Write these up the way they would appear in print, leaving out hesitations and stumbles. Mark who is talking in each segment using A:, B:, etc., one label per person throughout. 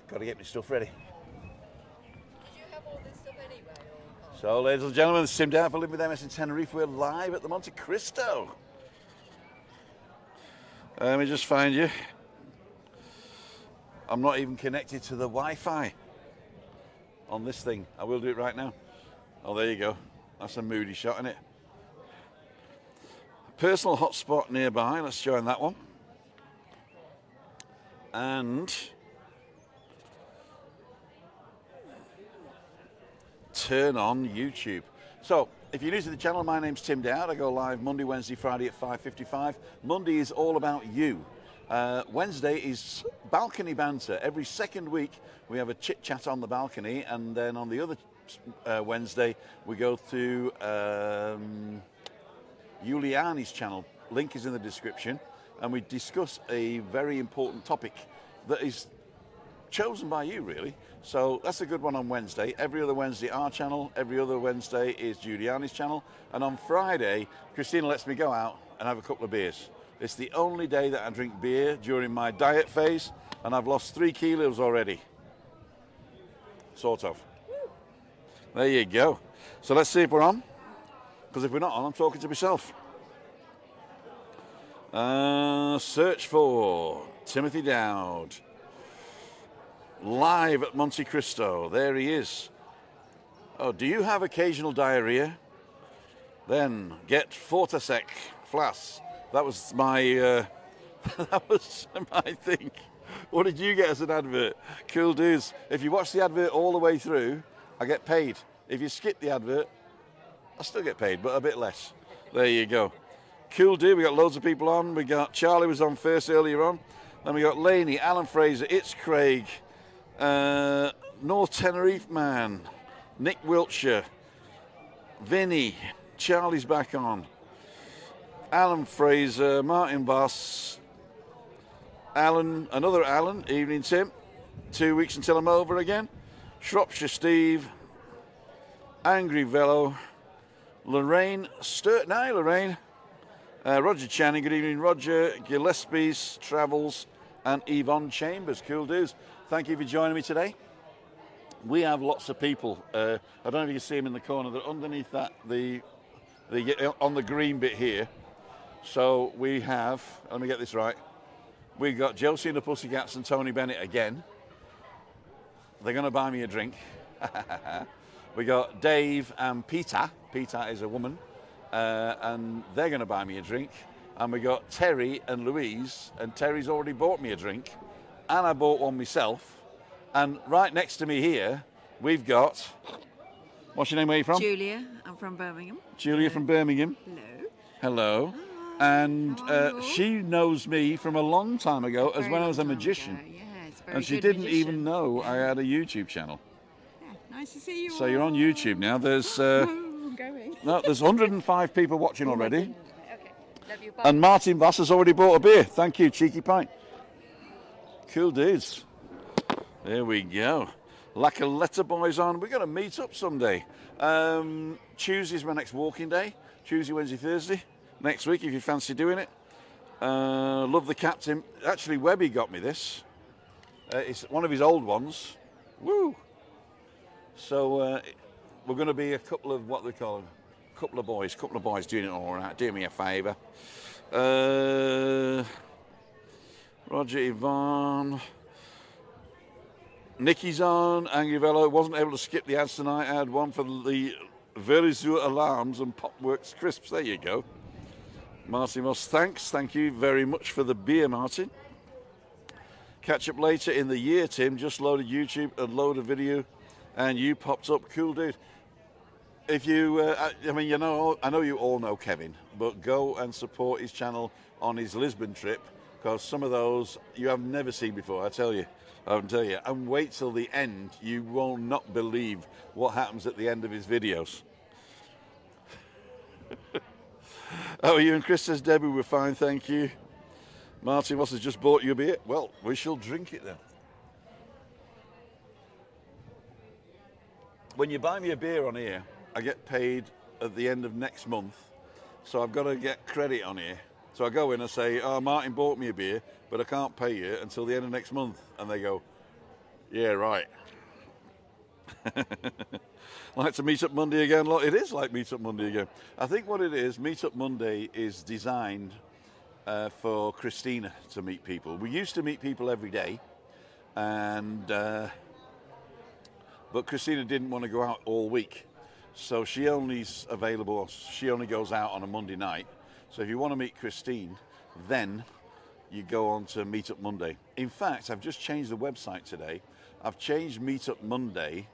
A: Got to get my stuff ready.
B: Did you have all this stuff anyway? Or?
A: So, ladies and gentlemen, Sim down for Living with MS in Tenerife. We're live at the Montecristo. Let me just find you. I'm not even connected to the Wi-Fi on this thing. I will do it right now. Oh, there you go. That's a moody shot, isn't it? Personal hotspot nearby. Let's join that one. And turn on YouTube. So, if you're new to the channel, my name's Tim Dowd. I go live Monday, Wednesday, Friday at 5:55. Monday is all about you. Wednesday is balcony banter. Every second week we have a chit chat on the balcony, and then on the other Wednesday we go to Giuliani's channel. Link is in the description, and we discuss a very important topic that is chosen by you, really. So that's a good one on Wednesday. Every other Wednesday, our channel. Every other Wednesday is Giuliani's channel. And on Friday, Christina lets me go out and have a couple of beers. It's the only day that I drink beer during my diet phase, and I've lost 3 kilos already. Sort of. There you go. So let's see if we're on. Because if we're not on, I'm talking to myself. Search for Timothy Dowd. Live at Montecristo. There he is. Oh, do you have occasional diarrhea? Then get Fortasec Flask. That was my thing. What did you get as an advert? Cool dudes. If you watch the advert all the way through, I get paid. If you skip the advert, I still get paid, but a bit less. There you go. Cool dude. We got loads of people on. We got Charlie was on first earlier on. Then we got Laney, Alan Fraser, It's Craig, North Tenerife man, Nick Wiltshire, Vinny, Charlie's back on, Alan Fraser, Martin Boss, Alan, another Alan, evening Tim, 2 weeks until I'm over again, Shropshire Steve, Angry Velo, Lorraine Sturt, hi Lorraine, Roger Channing, good evening Roger, Gillespie's Travels, and Yvonne Chambers. Cool dudes. Thank you for joining me today. We have lots of people. I don't know if you can see them in the corner. They're underneath that, on the green bit here. So we have, let me get this right. We've got Josie and the Pussycats and Tony Bennett again. They're going to buy me a drink. We got Dave and Peter. Peter is a woman. And they're going to buy me a drink. And we got Terry and Louise, and Terry's already bought me a drink, and I bought one myself. And right next to me here, we've got, what's your name, where are you from?
C: Julia, I'm from Birmingham.
A: Julia from Birmingham.
C: Hello.
A: Hello. And she knows me from a long time ago as when I was a magician.
C: Yeah, it's very
A: And she
C: good
A: didn't
C: magician.
A: even know I had a YouTube channel.
C: Yeah, nice to see you
A: So you're on YouTube now. There's
C: I'm going.
A: no, there's 105 people watching already.
C: Okay, love you, bye.
A: And Martin Voss has already bought a beer. Thank you, cheeky pint. Cool dudes. There we go. Like a letter boys on. We're going to meet up someday. Tuesday's my next walking day. Tuesday, Wednesday, Thursday. Next week, if you fancy doing it. Love the captain. Actually, Webby got me this. It's one of his old ones. Woo! So we're going to be a couple of, what they call them? Couple of boys doing it all right. Do me a favour. Roger, Yvonne, Nicky's on. Angry Velo wasn't able to skip the ads tonight. I had one for the Verisur alarms and Popworks crisps. There you go. Martin Moss, thanks. Thank you very much for the beer, Martin. Catch up later in the year, Tim. Just loaded YouTube and load a video, and you popped up. Cool dude. If you, I mean, you know, I know you all know Kevin, but go and support his channel on his Lisbon trip, because some of those you have never seen before, I tell you. And wait till the end. You will not believe what happens at the end of his videos. Oh, you and Chris says, Debbie, we're fine, thank you. Martin Ross has just bought you a beer. Well, we shall drink it then. When you buy me a beer on here, I get paid at the end of next month, so I've got to get credit on here. So I go in and say, oh, Martin bought me a beer, but I can't pay you until the end of next month. And they go, Yeah, right. Like to Meetup Monday again? Look, it is like Meetup Monday again. I think what it is, Meetup Monday is designed for Christina to meet people. We used to meet people every day, and but Christina didn't want to go out all week, so she only goes out on a Monday night. So if you want to meet Christine, then you go on to Meetup Monday. In fact, I've just changed the website today. I've changed Meetup Monday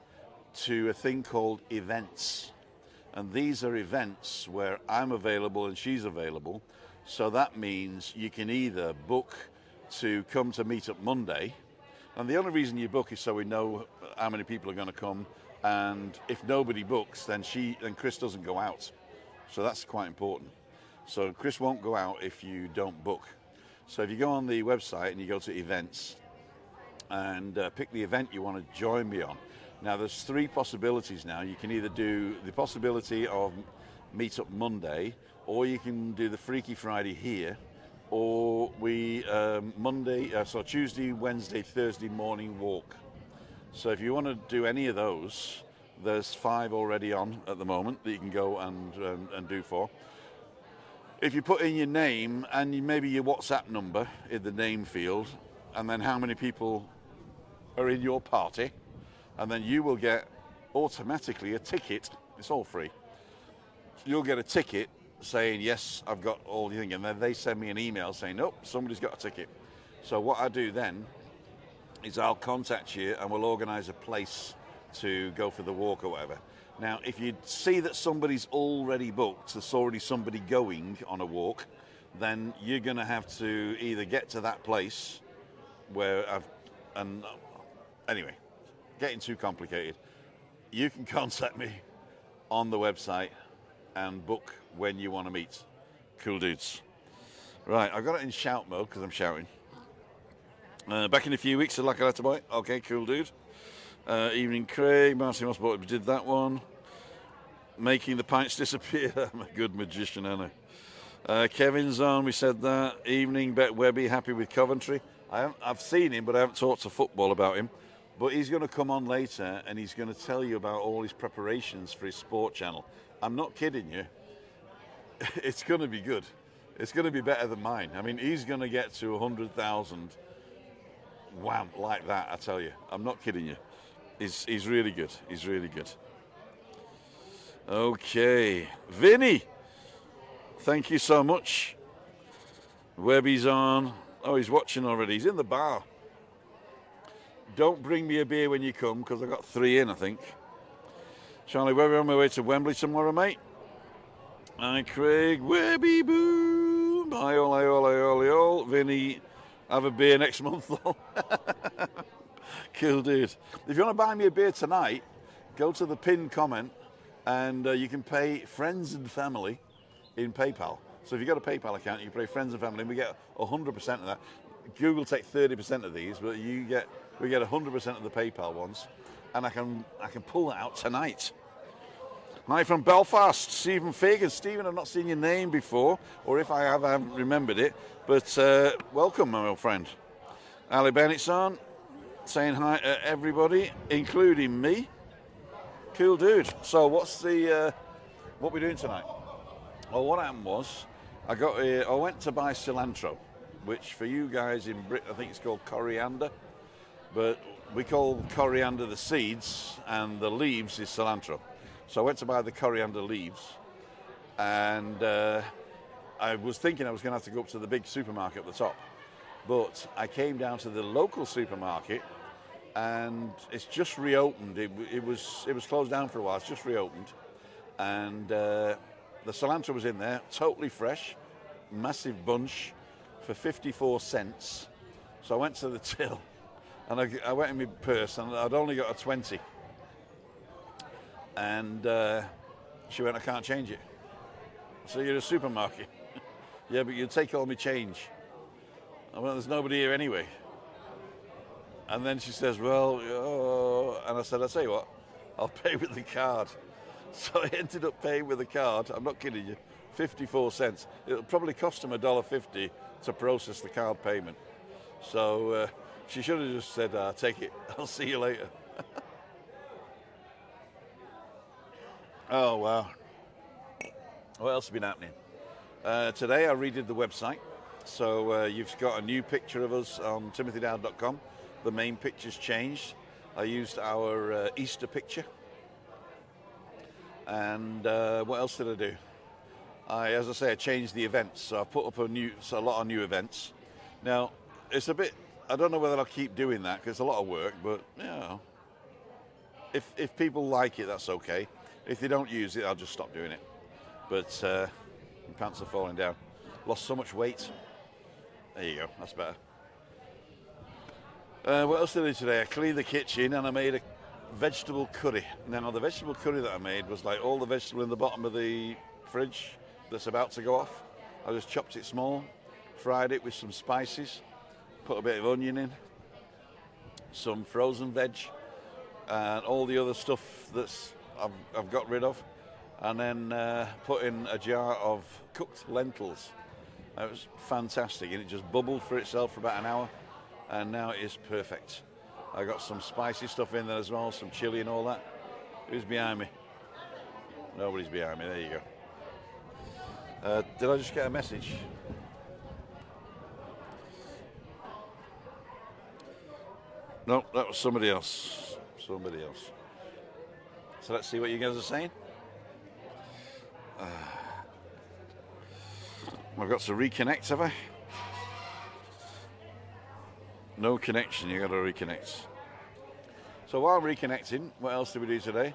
A: to a thing called events. And these are events where I'm available and she's available. So that means you can either book to come to Meetup Monday. And the only reason you book is so we know how many people are going to come. And if nobody books, then Chris doesn't go out. So that's quite important. So Chris won't go out if you don't book. So if you go on the website and you go to events and pick the event you want to join me on. Now there's 3 possibilities now. You can either do the possibility of Meetup Monday, or you can do the Freaky Friday here, or Tuesday, Wednesday, Thursday morning walk. So if you want to do any of those, there's 5 already on at the moment that you can go and do for. If you put in your name and maybe your WhatsApp number in the name field, and then how many people are in your party, and then you will get automatically a ticket. It's all free. You'll get a ticket saying, yes, I've got all the thing, and then they send me an email saying, nope, somebody's got a ticket. So what I do then is I'll contact you and we'll organise a place to go for the walk or whatever. Now, if you see that somebody's already booked, there's already somebody going on a walk, then you're going to have to either get to that place anyway, getting too complicated. You can contact me on the website and book when you want to meet. Cool dudes. Right, I've got it in shout mode because I'm shouting. Back in a few weeks, like a letter boy. Okay, cool dude. Evening Craig, Martin Osborne did that one. Making the pints disappear. I'm a good magician, Anna. Kevin's on, we said that. Evening, Bet Webby, happy with Coventry. I've seen him, but I haven't talked to football about him. But he's going to come on later and he's going to tell you about all his preparations for his sport channel. I'm not kidding you. It's going to be good. It's going to be better than mine. I mean, he's going to get to 100,000 wham, like that, I tell you. I'm not kidding you. He's really good. He's really good. Okay. Vinny, thank you so much. Webby's on. Oh, he's watching already. He's in the bar. Don't bring me a beer when you come, because I got 3 in, I think. Charlie Webby on my way to Wembley tomorrow, mate. Hi, Craig. Webby boom. Hi, all. Vinny, have a beer next month, though. Cool, dude. If you want to buy me a beer tonight, go to the pinned comment and you can pay friends and family in PayPal. So if you've got a PayPal account, you can pay friends and family, and we get 100% of that. Google take 30% of these, but we get 100% of the PayPal ones, and I can pull that out tonight. Hi from Belfast, Stephen Fagan. Stephen, I've not seen your name before, or if I have, I haven't remembered it. But welcome, my old friend. Ali Bennett's on, saying hi to everybody, including me. Cool dude. So what we doing tonight? Well, what happened was I went to buy cilantro, which for you guys in Britain, I think it's called coriander, but we call coriander the seeds and the leaves is cilantro. So I went to buy the coriander leaves, and I was thinking I was going to have to go up to the big supermarket at the top, but I came down to the local supermarket, and it's just reopened. It was closed down for a while. It's just reopened, and the cilantro was in there, totally fresh, massive bunch, for 54 cents. So I went to the till, and I went in my purse, and I'd only got a 20. And she went, I can't change it. So you're a supermarket. Yeah, but you take all my change. I went, there's nobody here anyway. And then she says, well, and I said, I'll tell you what, I'll pay with the card. So I ended up paying with the card. I'm not kidding you. 54 cents. It'll probably cost them $1.50 to process the card payment. So She should have just said, take it, I'll see you later. Oh, wow. What else has been happening? Today I redid the website. So you've got a new picture of us on timothydowd.com. The main picture's changed. I used our Easter picture. And what else did I do? As I say, I changed the events. So I put up a lot of new events. Now, it's a bit, I don't know whether I'll keep doing that because it's a lot of work, but you know, if people like it, that's okay. If they don't use it, I'll just stop doing it. But my pants are falling down. Lost so much weight. There you go, that's better. What else did I do today? I cleaned the kitchen and I made a vegetable curry. Now, the vegetable curry that I made was like all the vegetable in the bottom of the fridge that's about to go off. I just chopped it small, fried it with some spices, put a bit of onion in, some frozen veg, and all the other stuff that's I've got rid of, and then put in a jar of cooked lentils. It was fantastic, and it just bubbled for itself for about an hour, and now it is perfect. I got some spicy stuff in there as well, some chili and all that. Who's behind me? Nobody's behind me, there you go. Did I just get a message? No, that was somebody else. Somebody else. So let's see what you guys are saying. I've got to reconnect, have I? No connection, you got to reconnect. So while I'm reconnecting, what else did we do today?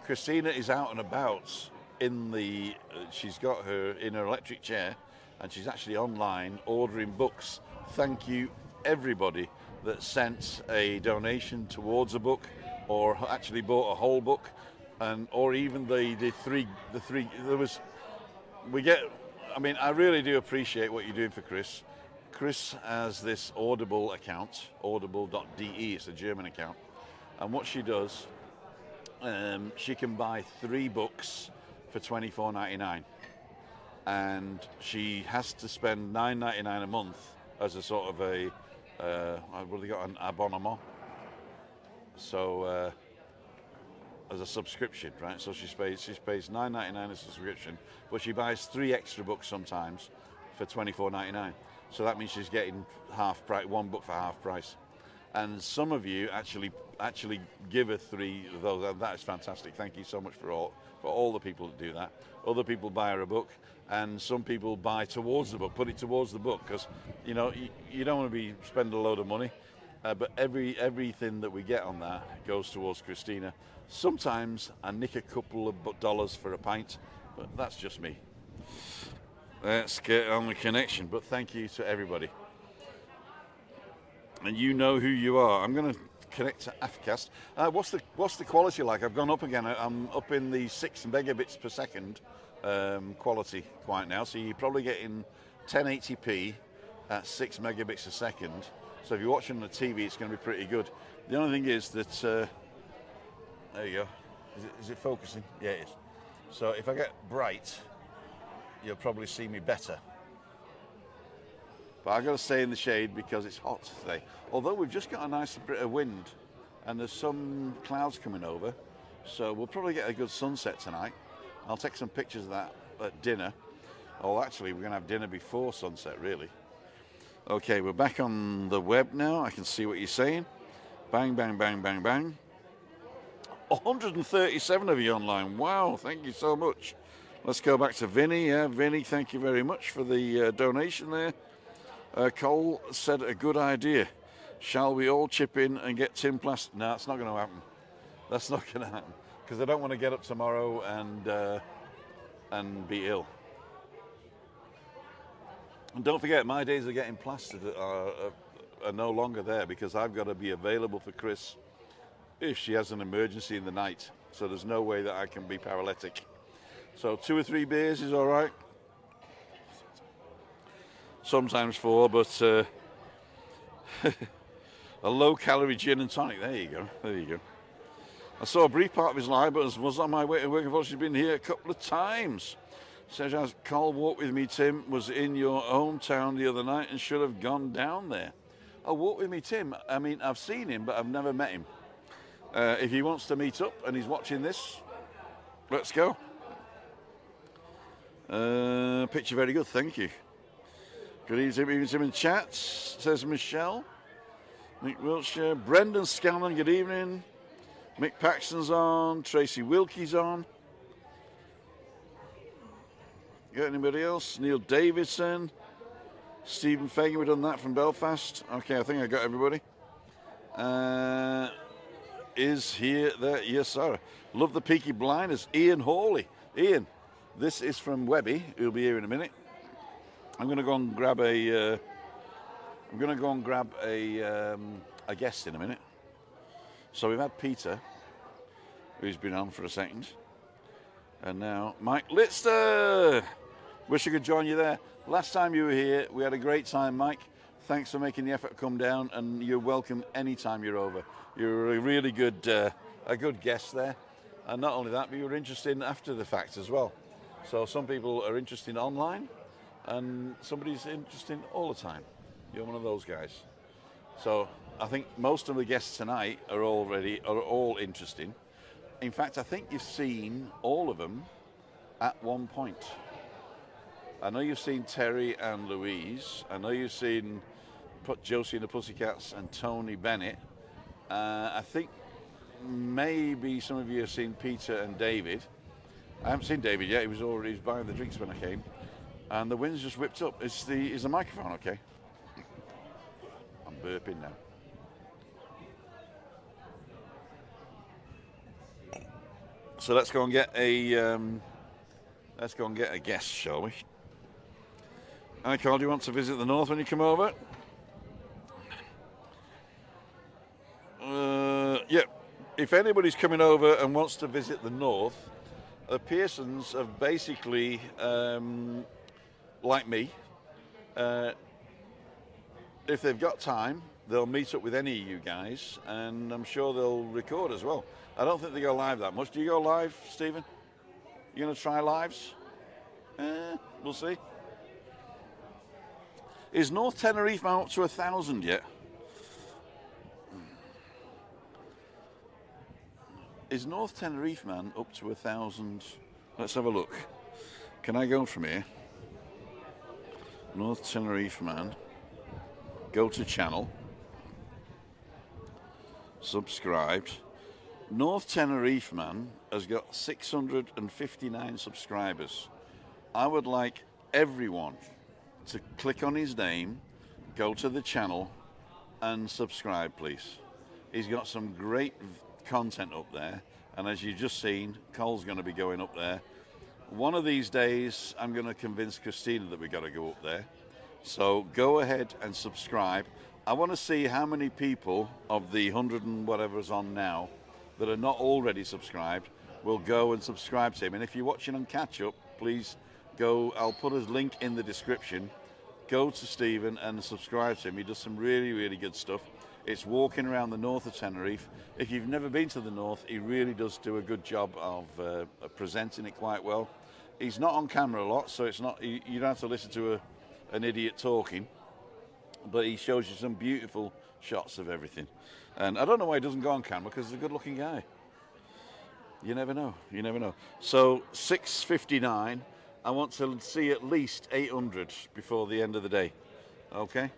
A: Christina is out and about in the, she's got her in her electric chair, and she's actually online ordering books. Thank you everybody that sent a donation towards a book, or actually bought a whole book, and or even the three there was, we get, I mean, I really do appreciate what you're doing for Chris. Chris has this Audible account, audible.de, it's a German account, and what she does, she can buy 3 books for $24.99, and she has to spend $9.99 a month as a sort of a what have they got, an abonnement, so as a subscription, right? So she pays $9.99 as a subscription, but she buys 3 extra books sometimes for $24.99. So that means she's getting half price, 1 book for half price. And some of you actually give her 3 of those, and that is fantastic. Thank you so much for all the people that do that. Other people buy her a book, and some people buy towards the book, put it towards the book, because you know you don't want to be spending a load of money. But everything that we get on that goes towards Christina. Sometimes I nick a couple of dollars for a pint, but that's just me. Let's get on the connection, but thank you to everybody. And you know who you are. I'm going to connect to Afcast. What's the quality like? I've gone up again. I'm up in the 6 megabits per second quality quite now. So you're probably getting 1080p at 6 megabits a second. So if you're watching on the TV, it's going to be pretty good. The only thing is that, there you go. Is it focusing? Yeah, it is. So if I get bright, you'll probably see me better. But I've got to stay in the shade because it's hot today. Although we've just got a nice bit of wind and there's some clouds coming over. So we'll probably get a good sunset tonight. I'll take some pictures of that at dinner. Oh, actually, we're going to have dinner before sunset, really. Okay, we're back on the web now. I can see what you're saying. Bang, bang, bang, bang, bang. 137 of you online. Wow, thank you so much. Let's go back to Vinny. Yeah, Vinny, thank you very much for the donation there. Cole said a good idea. Shall we all chip in and get Tim Plaster? No, it's not going to happen. That's not going to happen because I don't want to get up tomorrow and be ill. And don't forget, my days of getting plastered are no longer there because I've got to be available for Chris if she has an emergency in the night. So there's no way that I can be paralytic. So 2 or 3 beers is all right. Sometimes 4, but a low-calorie gin and tonic. There you go. There you go. I saw a brief part of his live, but was on my way to work. I've actually been here a couple of times. Says, as Carl walked with me, Tim was in your hometown the other night and should have gone down there. Oh, Walk With Me Tim. I mean, I've seen him, but I've never met him. If he wants to meet up and he's watching this, let's go. Picture very good, thank you. Good evening, Tim in chat, says Michelle. Mick Wiltshire. Brendan Scanlon, good evening. Mick Paxton's on. Tracy Wilkie's on. Got anybody else? Neil Davidson. Stephen Fagan, we've done that from Belfast. Okay, I think I got everybody. Is here, there, yes, sir. Love the Peaky Blinders. Ian Hawley. Ian, this is from Webby, who'll be here in a minute. I'm going to go and grab a guest in a minute. So we've had Peter, who's been on for a second. And now Mike Litster. Wish I could join you there. Last time you were here, we had a great time, Mike. Thanks for making the effort to come down, and you're welcome anytime you're over. You're a really good, a good guest there. And not only that, but you're interested after the fact as well. So some people are interested online, and somebody's interested all the time. You're one of those guys. So I think most of the guests tonight are all interesting. In fact, I think you've seen all of them at one point. I know you've seen Terry and Louise. I know you've seen Josie and the Pussycats and Tony Bennett. I think maybe some of you have seen Peter and David. I haven't seen David yet. He was buying the drinks when I came. And the wind's just whipped up. Is the microphone okay? I'm burping now. So let's go and get a guest, shall we? Hi, Carl. Do you want to visit the north when you come over? Yeah. If anybody's coming over and wants to visit the north, the Pearsons have basically, like me, if they've got time, they'll meet up with any of you guys, and I'm sure they'll record as well. I don't think they go live that much. Do you go live, Stephen? You going to try lives? We'll see. Is North Tenerife up to 1,000 yet? Is North Tenerife man up to 1,000? Let's have a look. Can I go from here? North Tenerife man. Go to channel. Subscribed. North Tenerife man has got 659 subscribers. I would like everyone to click on his name, go to the channel and subscribe, please. He's got some great content up there, and as you've just seen, Cole's going to be going up there. One of these days I'm going to convince Christina that we've got to go up there. So go ahead and subscribe. I want to see how many people of the 100 and whatever's on now that are not already subscribed will go and subscribe to him. And if you're watching on catch up, please go. I'll put a link in the description. Go to Stephen and subscribe to him. He does some really, really good stuff. It's walking around the north of Tenerife. If you've never been to the north, he really does do a good job of presenting it quite well. He's not on camera a lot, so it's not, you don't have to listen to an idiot talking, but he shows you some beautiful shots of everything. And I don't know why he doesn't go on camera, because he's a good-looking guy. You never know. You never know. So 6:59. I want to see at least 800 before the end of the day. Okay?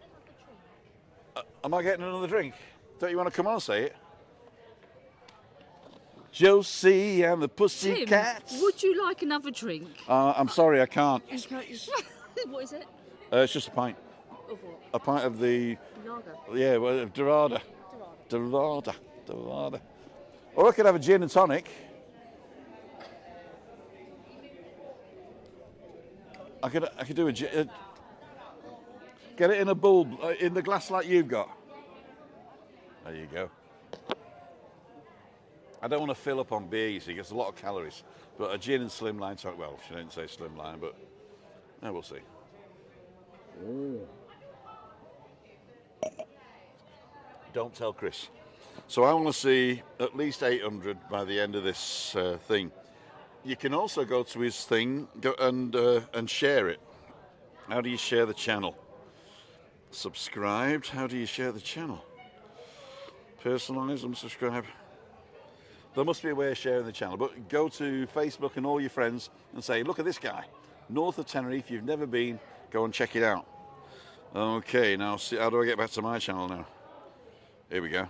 A: Am I getting another drink? Don't you want to come on and say it? Josie and the Pussycats.
D: Tim, would you like another drink?
A: I'm sorry, I can't.
D: What is it?
A: It's just a pint.
D: Of what?
A: A pint of the...
D: Lager.
A: Yeah, well, Dorada. Or I could have a gin and tonic. I could do a gin. Get it in a bulb, in the glass like you've got. There you go. I don't want to fill up on beer, you see, it's a lot of calories. But a gin and slimline tonic, well, she didn't say slimline, but we'll see. Ooh. Don't tell Chris. So I want to see at least 800 by the end of this thing. You can also go to his thing and share it. How do you share the channel? subscribed. How do you share the channel? Personalise, unsubscribe. There must be a way of sharing the channel, but go to Facebook and all your friends and say, look at this guy, north of Tenerife, you've never been, go and check it out. Okay, now see, how do I get back to my channel now? Here we go.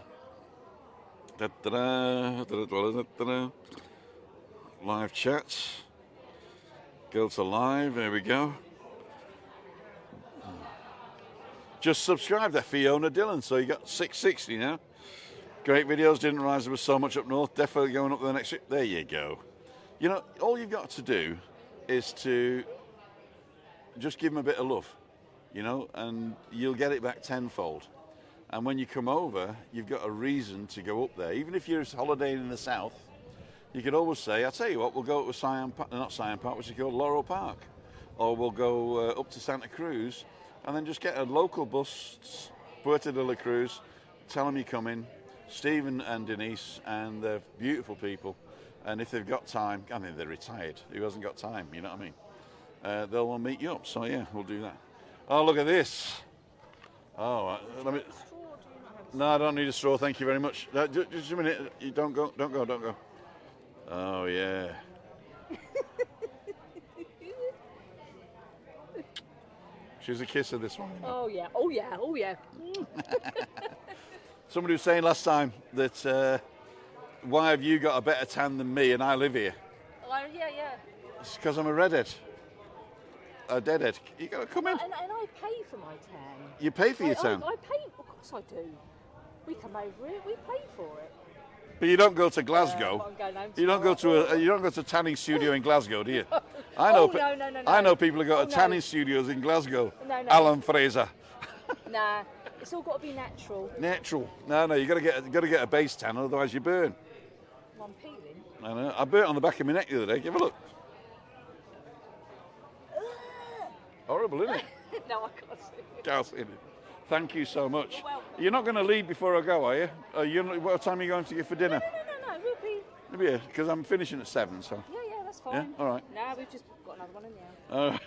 A: Live chats. Go to live, there we go. Just subscribe to Fiona Dillon, so you got 660 now. Great videos, didn't realise there was so much up north, definitely going up to the next trip. There you go. You know, all you've got to do is to just give them a bit of love, you know, and you'll get it back tenfold. And when you come over, you've got a reason to go up there. Even if you're holidaying in the south, you could always say, I'll tell you what, we'll go to Siam Park, not Siam Park, which is called Laurel Park. Or we'll go up to Santa Cruz and then just get a local bus, Puerto de la Cruz, tell them you're coming. Stephen and Denise, and they're beautiful people. And if they've got time, I mean, they're retired. Who hasn't got time, you know what I mean? They'll meet you up, so yeah, we'll do that. Oh, look at this. Oh, let me... No, I don't need a straw, thank you very much. Just a minute, you don't go. Oh, yeah. She's a kisser, this one. You know?
D: Oh yeah.
A: Somebody was saying last time that why have you got a better tan than me and I live here?
D: Yeah.
A: It's because I'm a redhead. A deadhead. You got to come in.
D: And I pay for my tan.
A: You pay for your tan?
D: I pay, of course I do. We come over here, we pay for it.
A: But you don't go to Glasgow.
D: I'm going home
A: You don't go to you don't go to tanning studio in Glasgow, do you? I know.
D: No.
A: I know people who go to tanning studios in Glasgow.
D: No.
A: Alan Fraser.
D: Nah, it's all got to be natural.
A: Natural. No, you got to get a base tan, otherwise you burn.
D: Well, I'm peeling.
A: I know. I burnt on the back of my neck the other day. Give a look. Horrible, isn't it?
D: No, I can't see it.
A: Can't see it. Thank you so much.
D: You're welcome.
A: You're not going to leave before I go, are you? What time are you going to get for dinner?
D: No, we'll be...
A: Maybe because I'm finishing at 7, so.
D: Yeah, that's fine.
A: Yeah, all right.
D: No, we've just got another one in there.
A: All right.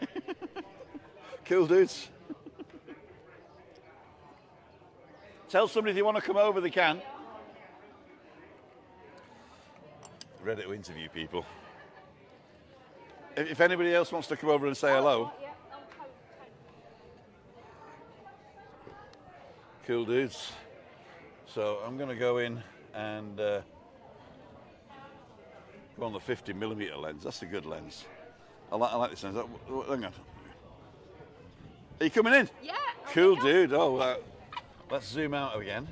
A: Cool dudes. Tell somebody if they want to come over, they can. Ready to interview people. If anybody else wants to come over and say hello.
D: Yeah.
A: Cool dudes. So I'm going to go in and go on the 50mm lens. That's a good lens. I like this lens. Hang on. Are you coming in?
D: Yeah.
A: Cool dude. Oh, let's zoom out again.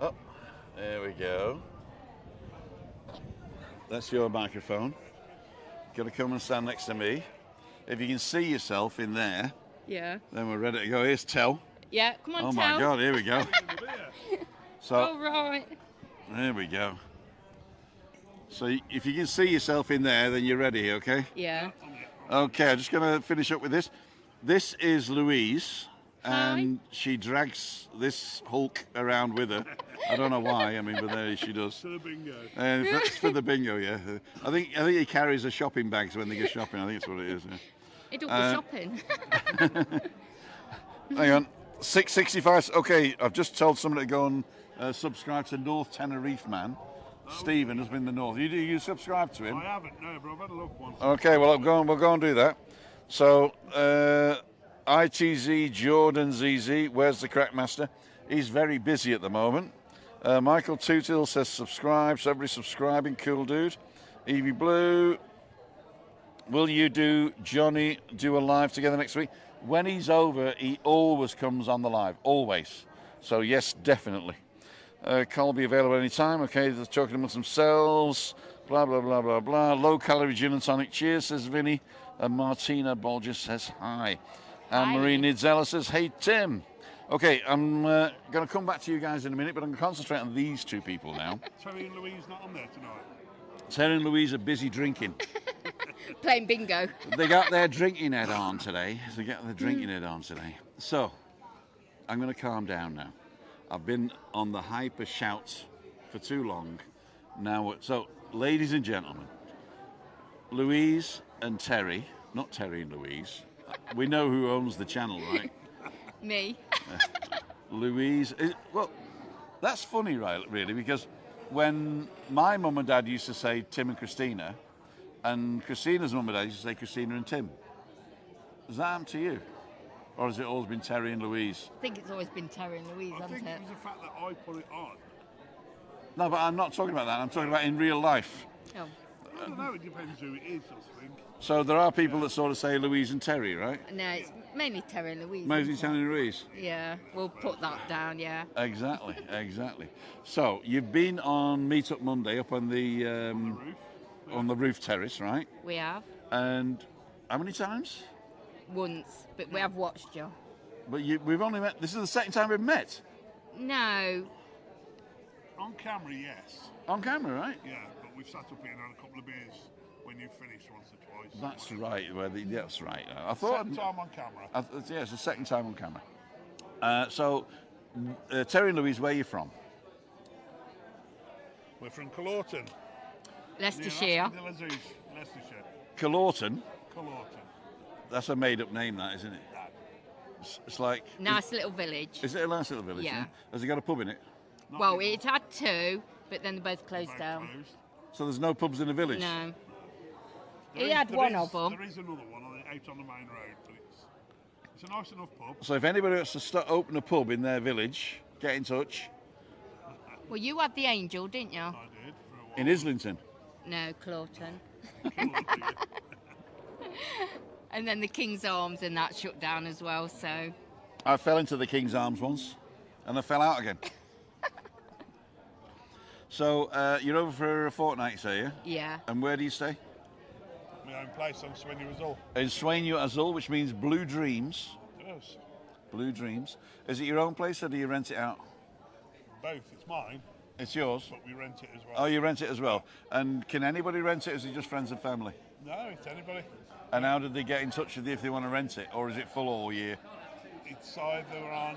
A: Oh, there we go. That's your microphone. Got to come and stand next to me. If you can see yourself in there,
D: Yeah.
A: then we're ready to go. Here's Tel.
D: Yeah, come on,
A: Oh my God, here we go. So,
D: All right.
A: there we go. So if you can see yourself in there, then you're ready, okay?
D: Yeah.
A: Okay, I'm just going to finish up with this. This is Louise, and she drags this Hulk around with her. I don't know why, I mean, but there she does.
E: For the bingo.
A: And it's for the bingo, yeah. I think he carries the shopping bags when they go shopping. I think that's what it is. Yeah.
D: He does the shopping.
A: Hang on. 665. Okay, I've just told somebody to go and subscribe to North Tenerife Man. Stephen has been the North. You subscribe to him?
E: I haven't, no, but I've had a look once.
A: Okay, well, we'll go and do that. So, ITZ Jordan ZZ, where's the crack master? He's very busy at the moment. Michael Tootil says subscribe, so everybody subscribing, cool dude. Evie Blue, will you Johnny do a live together next week? When he's over, he always comes on the live, always. So yes, definitely. Call be available anytime. Okay, they're talking amongst themselves. Blah, blah, blah, blah, blah. Low-calorie gin and tonic. Cheers, says Vinny. And Martina Bolger says hi. And Marie Nidzella says, hey, Tim. Okay, I'm going to come back to you guys in a minute, but I'm going to concentrate on these two people now.
E: Terry and Louise not on there tonight?
A: Terry and Louise are busy drinking.
D: Playing bingo.
A: They got their drinking head on today. So, I'm going to calm down now. I've been on the hyper shouts for too long. Now, so, ladies and gentlemen, Louise and Terry, not Terry and Louise. We know who owns the channel, right?
C: Me.
A: Louise. Well, that's funny, right? Really, because when my mum and dad used to say Tim and Christina, and Christina's mum and dad used to say Christina and Tim. Does that happen to you? Or has it always been Terry and Louise?
C: I think it's always been Terry and Louise,
E: I
C: hasn't
E: think
C: it?
E: it was the fact that I put it on.
A: No, but I'm not talking about that. I'm talking about in real life.
C: Oh.
E: I don't know, it depends who it is, I think.
A: So there are people that sort of say Louise and Terry, right?
C: No, it's mainly Terry and Louise.
A: Mosey,
C: isn't it?
A: Terry and Louise.
C: Yeah, we'll put that down, yeah.
A: Exactly, exactly. So you've been on Meetup Monday up on the
E: Roof.
A: on the roof terrace, right?
C: We have.
A: And how many times?
C: Once, but we have watched you.
A: But we've only met. This is the second time we've met
C: No.
E: On camera, yes.
A: on camera, right?
E: Yeah, but we've sat up here and had a couple of beers when you've finished once or twice.
A: That's right. That's right. I thought.
E: Second time on camera.
A: Yeah, it's the second time on camera. So, Terry and Louise, where are you from?
E: We're from Colorton.
C: Leicestershire.
E: Leicestershire.
A: Colorton.
E: Colorton.
A: That's a made-up name, that isn't it? It's like.
C: Nice little village.
A: Is it a nice little village?
C: Yeah.
A: Has it got a pub in it?
C: Well, it's had two, but then they both closed down.
E: Closed.
A: So there's no pubs in the village.
C: No.
E: There
C: He
E: is-
C: had
E: there
C: one
E: is-
C: of them.
E: There is another one out on the main road, but it's a nice enough pub.
A: So if anybody wants to open a pub in their village, get in touch.
C: Well, you had the Angel, didn't you?
E: I did for a while.
A: In Islington.
C: No, Clawton.
E: Colorton.
C: And then the King's Arms and that shut down as well, so.
A: I fell into the King's Arms once, and I fell out again. So you're over for a fortnight, say you?
C: Yeah.
A: And where do you stay?
E: My own place on Swinny Resort.
A: In Swainua Azul, which means Blue Dreams.
E: Yes.
A: Blue Dreams. Is it your own place or do you rent it out?
E: Both. It's mine,
A: It's yours.
E: but we rent it as well.
A: Oh, you rent it as well. And can anybody rent it, or is it just friends and family?
E: No, it's anybody.
A: And how did they get in touch with you if they want to rent it, or is it full all year?
E: It's either on.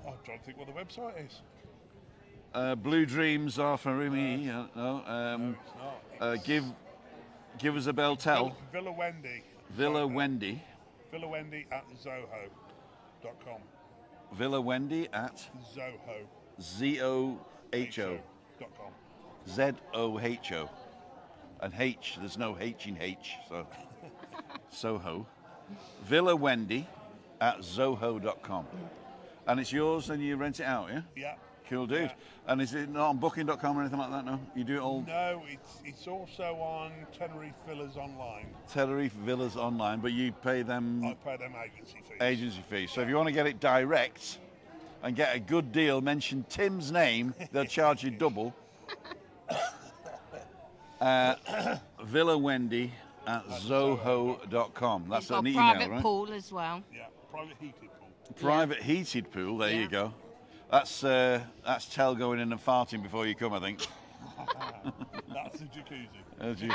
E: I'm trying to think what the website is.
A: Blue Dreams are for me. No,
E: No, it's not.
A: give us a bell. Tell
E: Villa Wendy.
A: Villa Wendy.
E: Villa Wendy at zoho.com.
A: Villa Wendy at
E: Zoho.
A: ZOHO.
E: .com.
A: ZOHO. And H, there's no H in H, so Soho. Villa Wendy at zoho.com. And it's yours and you rent it out, yeah?
E: Yeah.
A: Cool, dude.
E: Yeah.
A: And is it not on booking.com or anything like that, no? You do it all
E: No, it's also on Tenerife Villas online.
A: Tenerife Villas online, but you pay them
E: I pay them agency fees.
A: agency fees. So if you want to get it direct and get a good deal, mention Tim's name, they'll charge you double. Villa Wendy at zoho.com. That's
C: We've got
A: an
C: a
A: email,
C: private
A: right?
C: pool as well.
E: Yeah, private heated pool.
A: Private heated pool. There you
C: Yeah.
A: go. That's Tell going in and farting before you come, I think.
E: That's the jacuzzi.
A: As you-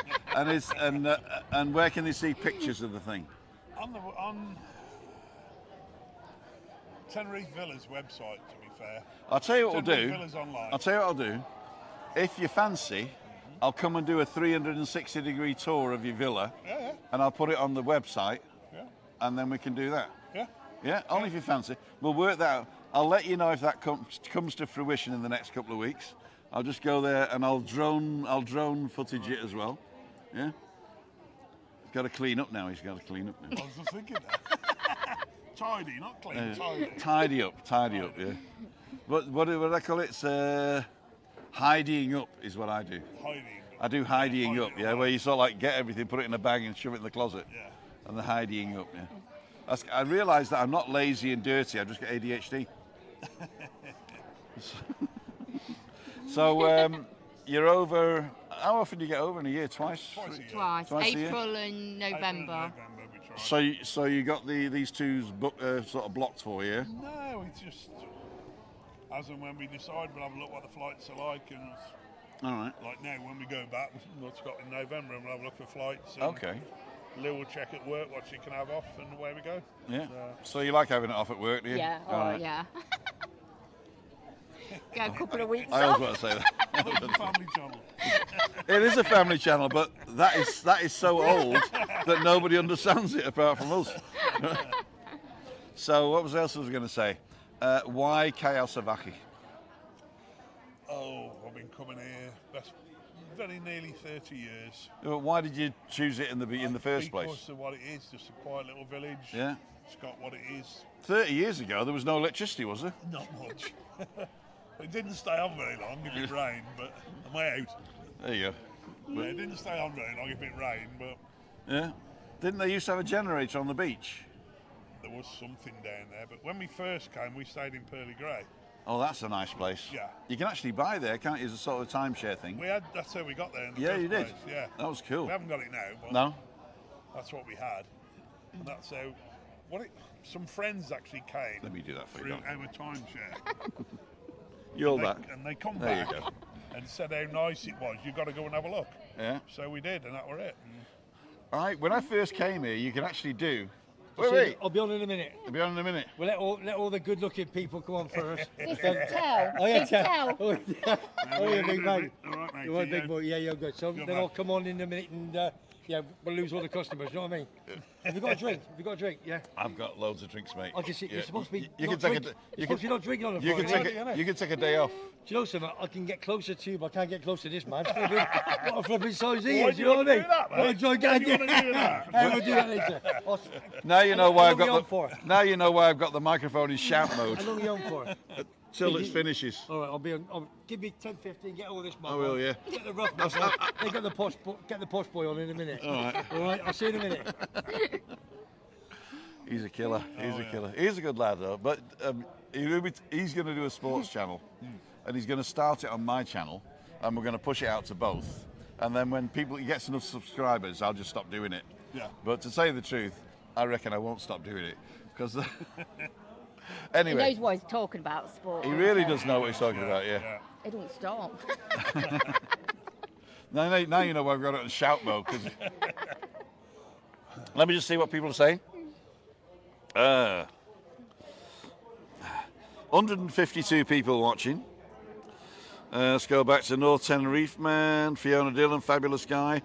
A: and where can they see pictures of the thing?
E: On Tenerife Villas website, to be fair.
A: I'll tell you what we'll
E: Tenerife
A: do.
E: Villas online.
A: I'll tell you what I'll do. If you fancy, I'll come and do a 360-degree tour of your villa,
E: Yeah,
A: and I'll put it on the website,
E: yeah,
A: and then we can do that.
E: yeah.
A: Yeah, only if you fancy. We'll work that out. I'll let you know if that comes to fruition in the next couple of weeks. I'll just go there and I'll drone footage it as well. Yeah. He's got to clean up now. He's got to clean up now.
E: I was just thinking that. Tidy, not clean, tidy.
A: Tidy up. Yeah. What do I call it? It's hiding up is what I do.
E: Hiding.
A: I do hiding up.
E: Hiding
A: Yeah,
E: up.
A: where you sort of like get everything, put it in a bag, and shove it in the closet.
E: Yeah.
A: And the hiding up. Yeah. I realise that I'm not lazy and dirty. I've just got ADHD. So you're over. How often do you get over in a year? Twice.
E: Twice a year.
C: Twice.
A: Twice a year?
C: April and
E: April and
C: November.
E: we try.
A: So you got these two sort of blocked for you.
E: No, it's just as and when we decide, we'll have a look what the flights are like, and
A: All right.
E: like now when we go back, what's got in November, and we'll have a look for flights. And
A: Okay.
E: Lou will check at work what she can have off, and away we go.
A: Yeah. So you like having it off at work, do you?
C: Yeah,
A: All right.
C: yeah. Go a couple of weeks
A: I always
C: off.
A: want to say
E: It's a
A: that.
E: family channel.
A: It is a family channel, but that is so old that nobody understands it apart from us. So what else was I going to say? Why Cayo Savaki?
E: Oh, I've been coming here that's very nearly 30 years.
A: Why did you choose it in the first place?
E: Because of what it is, just a quiet little village.
A: Yeah.
E: It's got what it is.
A: 30 years ago, there was no electricity, was there?
E: Not much. It didn't stay on very long if it rained, but I'm way out.
A: There you go.
E: Yeah, it didn't stay on very long if it rained, but
A: Yeah. Didn't they used to have a generator on the beach?
E: there was something down there. But when we first came, we stayed in Pearly Grey.
A: Oh, that's a nice place.
E: Yeah.
A: You can actually buy there, can't you? As a sort of timeshare thing.
E: That's how we got there in the
A: Yeah,
E: first
A: you did.
E: place. Yeah.
A: That was cool.
E: We haven't got it now, but
A: No?
E: that's what we had. And that's how some friends actually came
A: Let me do that for
E: through
A: you.
E: our timeshare.
A: You're that.
E: And they come
A: There you
E: back
A: go.
E: and said how nice it was. You've got to go and have a look.
A: Yeah.
E: So we did, and that were it.
A: All right. When I first came here, you could actually do.
F: See,
A: Wait.
F: I'll be on in a minute.
A: I'll be on in a minute.
F: We'll let all the good-looking people come on first.
C: This is tell.
F: Oh yeah,
C: It's tell.
F: Oh yeah, oh, yeah, big mate.
E: All right, mate.
F: You are a big boy. Yeah, you're good. So
E: Good
F: then
E: man.
F: I'll come on in a minute and yeah, we'll lose all the customers. You know what I mean? Have you got a drink? Have you got a drink? Yeah.
A: I've got loads of drinks, mate.
F: I can see.
A: Yeah.
F: You're supposed to be.
A: You
F: not
A: can take
F: drink-
A: you
F: you're
A: can
F: supposed to be not drinking on a
A: you can
F: Friday.
A: take you can take a day off.
F: Do you know something? I can get closer to you, but I can't get closer to this man. What a flipping size he
E: Why
F: is.
E: do
F: You
E: you
F: know what
E: want
F: I
E: to
F: mean?
E: do that, mate?
F: Well, enjoy
E: Why do you want to do that?
F: Hey, we'll do that later.
A: Now you know why
F: How
A: I've
F: long
A: got
F: you on for?
A: Now you know why I've got the microphone in shout mode
F: How long are you on for?
A: till it finishes.
F: All right, I'll give me 10, 15, get all this man.
A: I will, yeah.
F: Get the rough man. They got the posh boy on in a minute.
A: All right.
F: All right, I'll see you in a minute.
A: He's a killer. He's a killer. He's a good lad, though. But he's going to do a sports channel, and he's going to start it on my channel, and we're going to push it out to both. And then when he gets enough subscribers, I'll just stop doing it.
E: Yeah.
A: But to say the truth, I reckon I won't stop doing it because.
C: He
A: Anyway,
C: knows what he's talking about, sport.
A: he really does know what he's talking about. Yeah.
C: He don't stop.
A: Now you know why I've got it on shout mode. 'Cause let me just see what people are saying. 152 people watching. Let's go back to North Tenerife, man. Fiona Dillon, fabulous guy.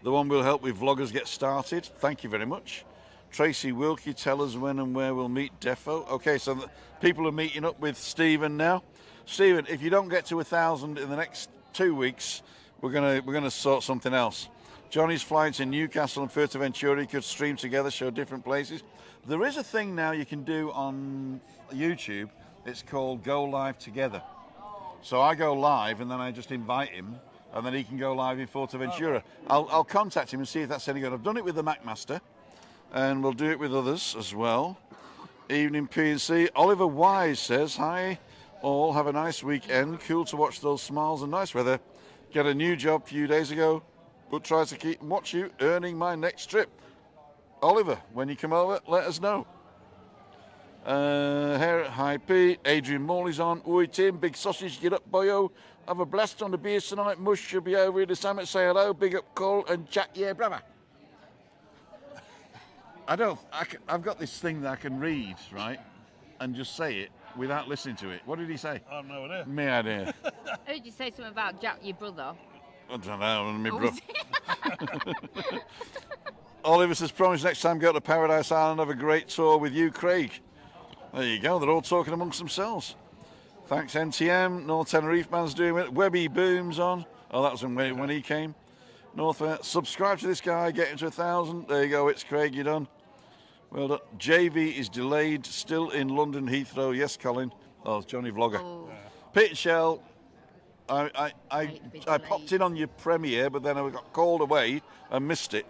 A: The one will help with vloggers get started. Thank you very much. Tracy Wilkie, tell us when and where we'll meet Defo. Okay, so people are meeting up with Stephen now. Stephen, if you don't get to 1,000 in the next 2 weeks, we're gonna sort something else. Johnny's flying to Newcastle and Fuerteventura. You could stream together, show different places. There is a thing now you can do on YouTube. It's called Go Live Together. So I go live and then I just invite him, and then he can go live in Fuerteventura. I'll contact him and see if that's any good. I've done it with the MacMaster, and we'll do it with others as well. Evening P&C. Oliver Wise says, hi all, have a nice weekend. Cool to watch those smiles and nice weather. Get a new job a few days ago, but try to keep and watch you earning my next trip. Oliver, when you come over, let us know. Hi Pete, Adrian Morley's on. Oi Tim, big sausage, get up boyo. Have a blast on the beers tonight. Mush should be over in the summit. Say hello, big up Cole and chat, yeah brother. I've got this thing that I can read, right, and just say it without listening to it. What did he say?
E: I have no idea.
A: Me idea.
C: I heard you say something about Jack, your brother.
A: I don't know, my
C: Oh,
A: bro.
C: was it?
A: Oliver says, promise next time go to Paradise Island, have a great tour with you, Craig. There you go, they're all talking amongst themselves. Thanks, NTM. North Tenerife man's doing it. Webby Boom's on. Oh, that was when he came. North, subscribe to this guy, get him to 1,000. There you go, it's Craig, you're done. Well done. JV is delayed, still in London Heathrow. Yes, Colin. Oh, it's Johnny Vlogger.
C: Oh,
A: Peter Shell, I
C: Hate to be
A: popped
C: delayed.
A: in on your premiere, but then I got called away and missed it.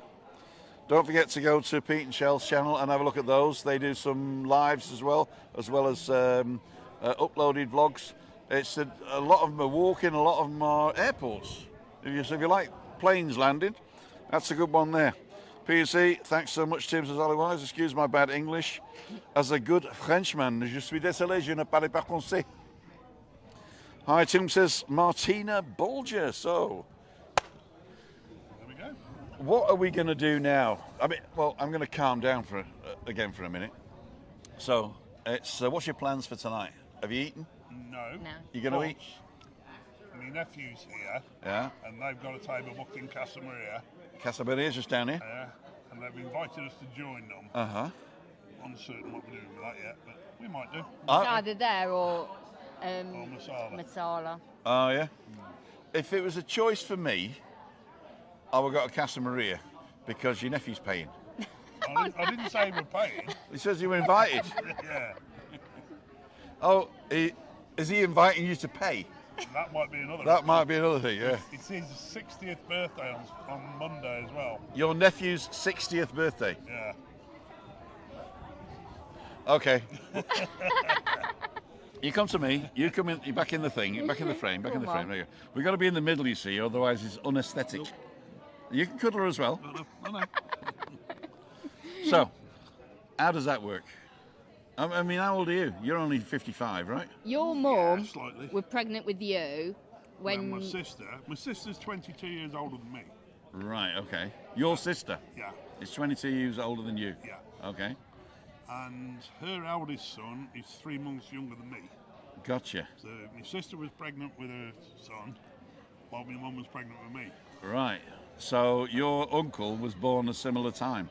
A: Don't forget to go to Pete and Shell's channel and have a look at those. They do some lives as well as uploaded vlogs. It's a lot of them are walking, a lot of them are airports. So if you like planes landing, that's a good one there. PSC, thanks so much, Tim, says otherwise. Excuse my bad English. As a good Frenchman, je suis désolé, je ne parle pas français. Hi, Tim says Martina Bolger. So,
E: There we go.
A: what are we going to do now? I mean, well, I'm going to calm down again for a minute. So, it's what's your plans for tonight? Have you eaten?
E: No.
C: No.
A: You going to eat?
E: My nephew's here,
A: Yeah.
E: and they've got a table booked in Casa Maria,
A: Casa Maria's just down here.
E: and they've invited us to join them.
A: Uh huh.
E: uncertain what we're doing with that yet, but we might do.
C: It's either there or
E: Or masala.
C: masala.
A: Oh, yeah? If it was a choice for me, I would go to Casa Maria because your nephew's paying.
E: I didn't say we're paying.
A: He says you were invited.
E: Yeah,
A: Oh, is he inviting you to pay?
E: that might be another.
A: That might be another thing, yeah.
E: It's his 60th birthday on Monday as well.
A: Your nephew's 60th birthday.
E: Yeah.
A: Okay. You come to me, you come in, you're back in the thing, you're back in the frame, back in the frame. There you go. We've got to be in the middle, you see, otherwise it's unaesthetic. You can cuddle her as well.
E: I know.
A: So, how does that work? I mean, how old are you? You're only 55, right?
C: Your mum
E: slightly.
C: was pregnant with you when...
E: Well, my sister's 22 years older than me.
A: Right, okay. Your sister
E: Yeah,
A: is 22 years older than you.
E: yeah.
A: Okay,
E: And her eldest son is 3 months younger than me.
A: gotcha.
E: So my sister was pregnant with her son, while my mum was pregnant with me.
A: Right. So your uncle was born a similar time.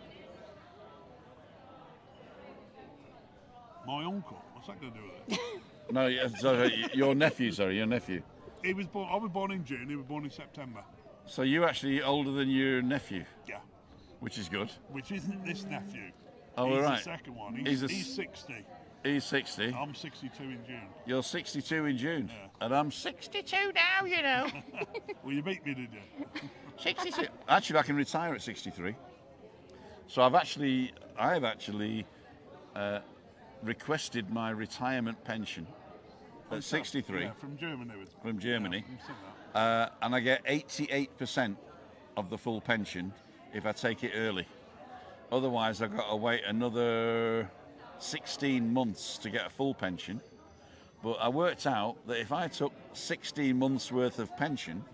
E: My uncle, what's that going to do with it?
A: No, so your nephew, sorry, your nephew.
E: He was born. I was born in June. He was born in September.
A: So you're actually older than your nephew,
E: Yeah,
A: which is good.
E: which isn't this nephew.
A: Oh,
E: He's
A: all right.
E: the second one.
A: He's
E: He's,
A: a
E: 60.
A: He's 60.
E: I'm 62 in June.
A: You're 62 in June.
E: Yeah.
A: And I'm 62 now, you know.
E: Well, you beat me, did you?
A: 62. Actually, I can retire at 63. So I've actually requested my retirement pension at 63
E: Yeah, from Germany.
A: from Germany.
E: Yeah, I've seen that.
A: And I get 88% of the full pension if I take it early. Otherwise, I've got to wait another 16 months to get a full pension. But I worked out that if I took 16 months worth of pension,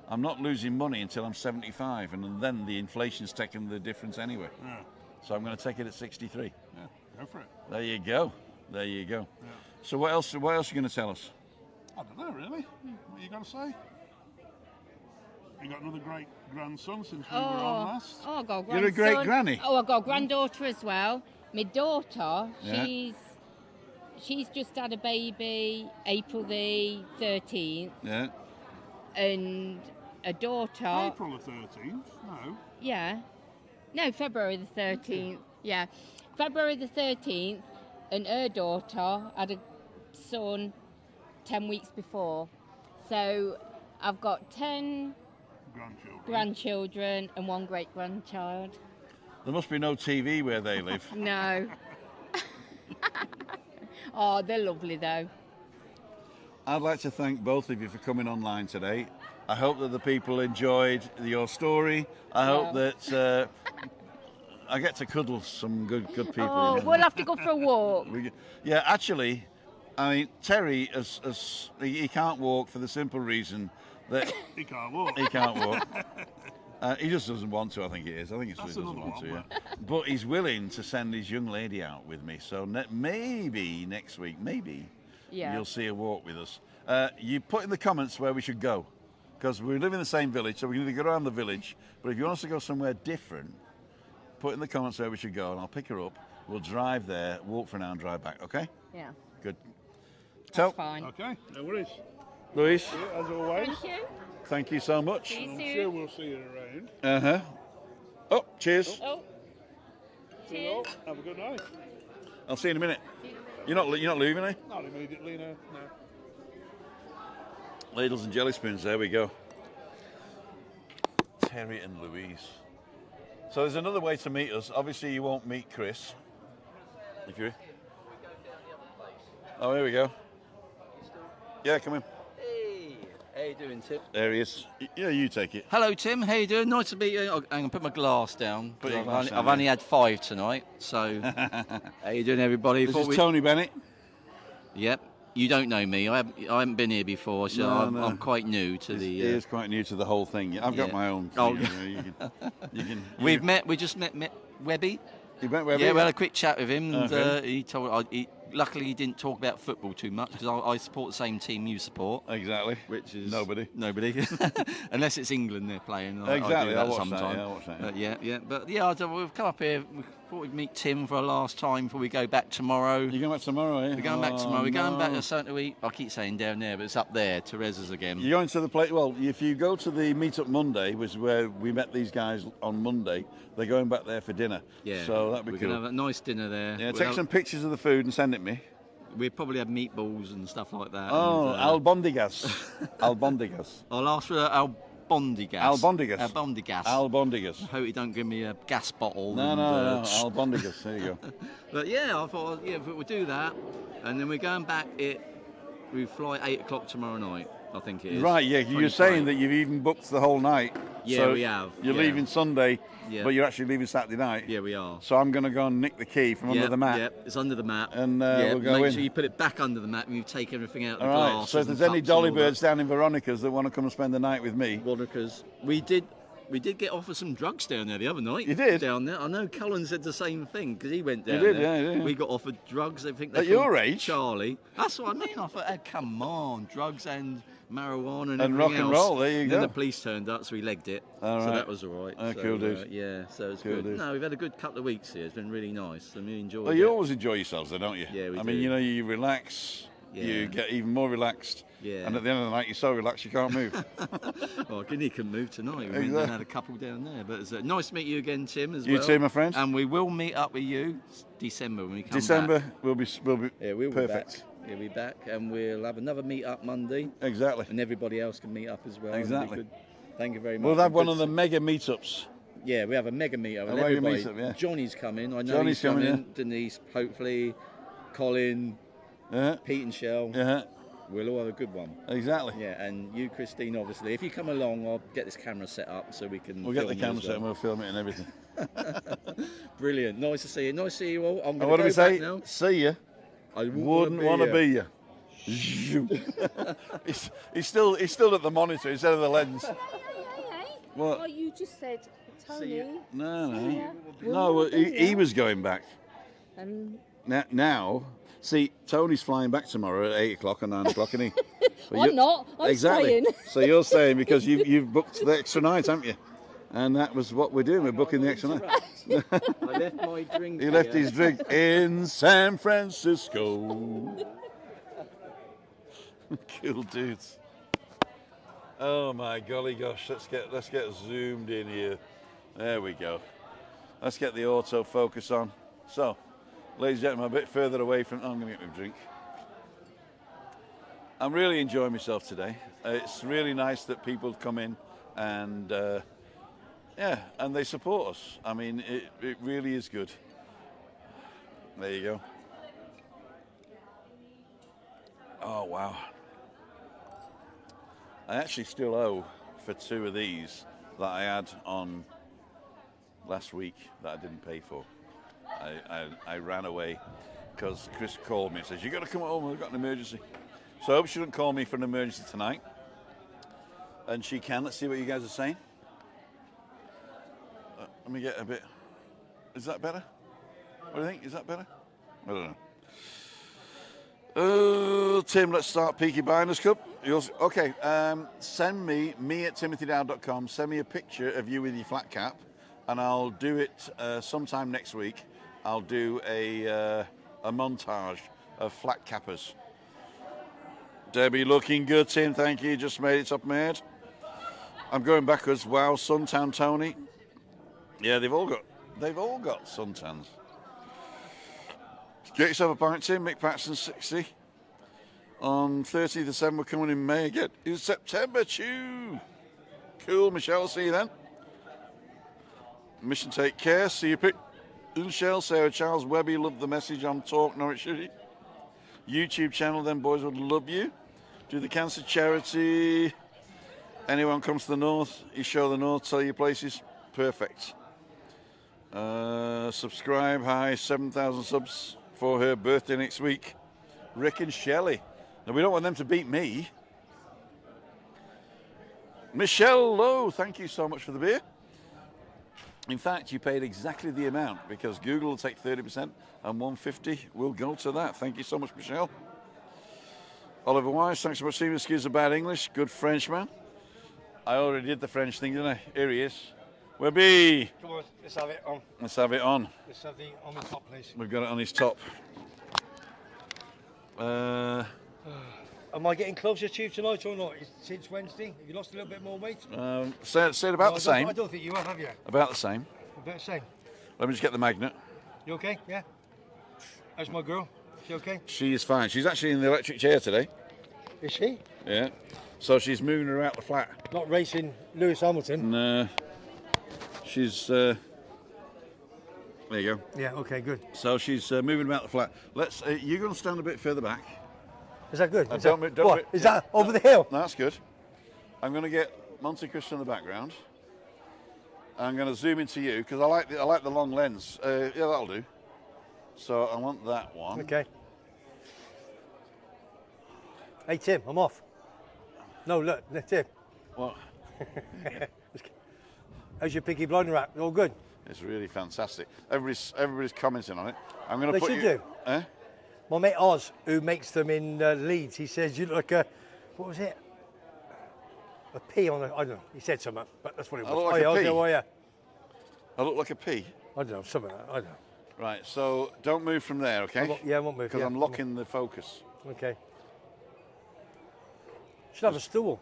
A: I'm not losing money until I'm 75, and then the inflation's taking the difference anyway.
E: Yeah,
A: So I'm going to take it at 63.
E: yeah, go for it.
A: There you go. There you go.
E: Yeah.
A: So what else are you going to tell us?
E: I don't know, really. What you got to say? You got another great grandson since we were on last.
C: Oh, I got a grandson.
A: You're a great granny.
C: Oh, I got a granddaughter as well. My daughter,
A: Yeah.
C: she's just had a baby April the 13th,
A: Yeah.
C: and a daughter.
E: April the 13th? No.
C: Yeah. No, February the 13th. Yeah. February the 13th, and her daughter had a son 10 weeks before. So I've got 10 grandchildren and 1 great grandchild.
A: There must be no TV where they live.
C: No. Oh, they're lovely though.
A: I'd like to thank both of you for coming online today. I hope that the people enjoyed your story. I hope that I get to cuddle some good people.
C: Oh, we'll have to go for a walk.
A: Yeah, actually, I mean, Terry, he can't walk for the simple reason that
E: He can't walk.
A: he can't walk. He just doesn't want to, I think it is. I think it's
E: That's
A: he doesn't
E: another
A: want to,
E: one,
A: yeah. But he's willing to send his young lady out with me. So maybe next week,
C: Yeah.
A: you'll see a walk with us. You put in the comments where we should go, because we live in the same village, so we can either go around the village, but if you want us to go somewhere different, put in the comments where we should go, and I'll pick her up. We'll drive there, walk for an hour and drive back, okay?
C: Yeah.
A: Good.
C: That's fine.
E: Okay, no worries.
A: Louise,
E: As always,
C: Thank you.
A: thank you so much.
C: See you
E: I'm
C: soon.
E: sure we'll see you around.
A: Uh-huh. Oh, cheers.
C: Oh, cheers.
E: Have a good night.
A: I'll see you in a minute. You're not leaving, eh?
E: Not immediately, no.
A: Ladles and jelly spoons, there we go. Terry and Louise. So there's another way to meet us. Obviously you won't meet Chris. If you're... Oh, here we go. Yeah, come in.
G: Hey, how you doing, Tim?
A: There he is. Yeah, you take it.
G: Hello, Tim. How you doing? Nice to meet you. I'm going to put my glass down.
A: Put your
G: 'cause
A: glass down,
G: I've
A: yeah.
G: only had 5 tonight, so how you doing, everybody?
A: This is Tony Bennett.
G: Yep. You don't know me. I haven't been here before, so
A: No.
G: I'm quite new to
A: He
G: the.
A: is quite new to the whole thing. I've got
G: yeah.
A: my own.
G: Oh.
A: You can.
G: We just met Webby.
A: You went where?
G: Yeah, we had a quick chat with him, and
A: Okay.
G: he told luckily he didn't talk about football too much because I support the same team you support.
A: Exactly.
G: Which is
A: nobody.
G: Unless it's England they're playing.
A: Exactly.
G: I do that
A: watch
G: sometimes.
A: that. Yeah, I watch that.
G: But we've come up here. We thought we'd meet Tim for a last time before we go back tomorrow.
A: You're going back tomorrow, eh?
G: We're going back tomorrow. We're going back to something to eat. I keep saying down there, but it's up there, Teresa's again.
A: You're going to the place. Well, if you go to the Meetup Monday, which is where we met these guys on Monday, they're going back there for dinner.
G: Yeah.
A: So that'd be
G: We're
A: cool.
G: going to have a nice dinner there.
A: Yeah, take some pictures of the food and send it me.
G: We'll probably have meatballs and stuff like that.
A: Oh,
G: and,
A: albondigas. Albondigas.
G: I'll ask for albondigas.
A: Albondigas.
G: Albondigas.
A: Albondigas.
G: I hope you don't give me a gas bottle.
A: No. Albondigas. There you go.
G: But yeah, I thought, we'll do that. And then we're going back. We fly 8 o'clock tomorrow night, I think it is.
A: Right, yeah. You're saying that you've even booked the whole night.
G: Yeah,
A: so
G: we have.
A: You're leaving Sunday,
G: Yeah.
A: but you're actually leaving Saturday night.
G: Yeah, we are.
A: So I'm going to go and nick the key from under the mat.
G: Yeah, it's under the mat.
A: And we'll go
G: make
A: in.
G: sure you put it back under the mat and you take everything out of the
A: All right,
G: glass.
A: so if there's any dolly birds down in Veronica's that want to come and spend the night with me.
G: Veronica's. We did get offered some drugs down there the other night.
A: You did?
G: Down there. I know Cullen said the same thing because he went down
A: You did,
G: there.
A: yeah.
G: We got offered drugs. I think
A: At your age?
G: Charlie. That's what I mean. I thought, come on, drugs and marijuana and
A: And
G: everything
A: rock and
G: else.
A: roll, there you
G: And
A: go.
G: then the police turned up, so we legged it.
A: All
G: so
A: right.
G: that was all right. So,
A: cool, dude.
G: so it's
A: Cool,
G: good.
A: dude.
G: No, we've had a good couple of weeks here. It's been really nice. And we enjoyed
A: Well,
G: it.
A: you always enjoy yourselves, though, don't you?
G: Yeah, we
A: I
G: do.
A: mean, you relax.
G: Yeah.
A: You get even more relaxed.
G: Yeah.
A: And at the end of the night, you're so relaxed you can't move.
G: Well, Guinea can move tonight. We
A: Exactly.
G: went and had a couple down there. But it's nice to meet you again, Tim, as
A: You
G: well.
A: too, my friend.
G: And we will meet up with you December when we come
A: December
G: back.
A: we'll be
G: Yeah, we'll
A: perfect.
G: be back. We'll be back, and we'll have another Meetup Monday,
A: Exactly.
G: and everybody else can meet up as well. It'll be
A: Exactly.
G: good. Thank you very much.
A: We'll have
G: Good
A: one
G: to
A: of the
G: see-
A: mega meetups.
G: Yeah, we have a mega meetup.
A: A
G: And
A: mega
G: everybody.
A: meetup, yeah.
G: Johnny's coming. I know
A: Johnny's
G: he's coming.
A: coming,
G: Denise, hopefully. Colin,
A: Yeah.
G: Pete and Shell.
A: Yeah.
G: We'll all have a good one.
A: Exactly.
G: Yeah, and you, Christine, obviously. If you come along, I'll get this camera set up so we can.
A: We'll get the
G: film you
A: camera
G: as
A: set and
G: well.
A: we'll film it and everything.
G: Brilliant. Nice to see you. Nice to see you all. I'm
A: And
G: going
A: what
G: to
A: do
G: go
A: we say?
G: back now.
A: See ya.
G: I
A: Wouldn't want to be you. he's still at the monitor instead of the lens.
D: Hey.
A: What?
D: Oh, you just said, Tony.
A: No. Well, he was going back. Now, see, Tony's flying back tomorrow at 8 o'clock and 9 o'clock, isn't he? But
D: I'm not. I'm
A: exactly.
D: staying.
A: So you're staying because you've booked the extra night, haven't you? And that was what we're doing. We're booking the extra night.
G: I left my drink.
A: He left
G: here.
A: his drink in San Francisco. Cool dudes. Oh my golly gosh, let's get zoomed in here. There we go. Let's get the autofocus on. So, ladies and gentlemen, I'm a bit further away from. I'm going to get my drink. I'm really enjoying myself today. It's really nice that people come in and and they support us. I mean, it really is good. There you go. Oh wow. I actually still owe for 2 of these that I had on last week that I didn't pay for. I ran away because Chris called me and says, "You got to come home, we've got an emergency." So I hope she doesn't call me for an emergency tonight. And she can. Let's see what you guys are saying. Let me get a bit. Is that better? What do you think? Is that better? I don't know. Tim, let's start Peaky Blinders Cup. Okay, send me at timothydow.com, send me a picture of you with your flat cap, and I'll do it sometime next week. I'll do a montage of flat cappers. Debbie, looking good, Tim, thank you. Just made it top of my head. I'm going backwards. Wow, suntan Tony. Yeah, they've all got suntans. Get yourself a pint, Tim. Mick Paxton, 60. On 30th of 7, we're coming in May again. In September, chew. Cool, Michelle, see you then. Mission take care. See you, Pick. Michelle, Sarah Charles, Webby, love the message on Talk Norwich City. YouTube channel, then boys would love you. Do the cancer charity. Anyone comes to the north, you show the north, tell your places. Perfect. Subscribe, hi, 7,000 subs for her birthday next week. Rick and Shelley. Now, we don't want them to beat me. Michelle Lowe, thank you so much for the beer. In fact, you paid exactly the amount because Google will take 30% and 150 will go to that. Thank you so much, Michelle. Oliver Wise, thanks so much. Excuse the bad English. Good Frenchman. I already did the French thing, didn't I? Here he is. Webby.
F: Come on, let's have it on.
A: Let's have it on.
F: Let's have the on the top, please.
A: We've got it on his top.
F: Am I getting closer to you tonight or not? Since Wednesday, have you lost a little bit more weight?
A: Said about the same.
F: I don't think you have you?
A: About the same.
F: About the same.
A: Let me just get the magnet.
F: You okay? Yeah. How's my girl? She okay?
A: She is fine. She's actually in the electric chair today.
F: Is she?
A: Yeah. So she's moving her out the flat.
F: Not racing Lewis Hamilton?
A: No. She's... there you go.
F: Yeah, okay, good.
A: So she's moving about the flat. Let's. You're going to stand a bit further back.
F: Is that good?
A: Is
F: that over the hill?
A: No, that's good. I'm going to get Montecristo in the background. I'm going to zoom into you because I like the long lens. Yeah, that'll do. So I want that one.
F: Okay. Hey Tim, I'm off. No, look, Tim.
A: What?
F: How's your Peaky Blinder app? All good?
A: It's really fantastic. Everybody's commenting on it. I'm going to put
F: They
A: you.
F: should do.
A: Eh?
F: My mate Oz, who makes them in Leeds, he says you look like a, what was it? A pea on a, I don't know. He said something, but that's what it was.
A: I look like a pea?
F: How are you?
A: I look like a pea.
F: I don't know, something like that. I don't know.
A: Right. So don't move from there, okay?
F: Yeah, I won't move.
A: Because
F: Yeah,
A: I'm locking the focus.
F: Okay. Should have a stool.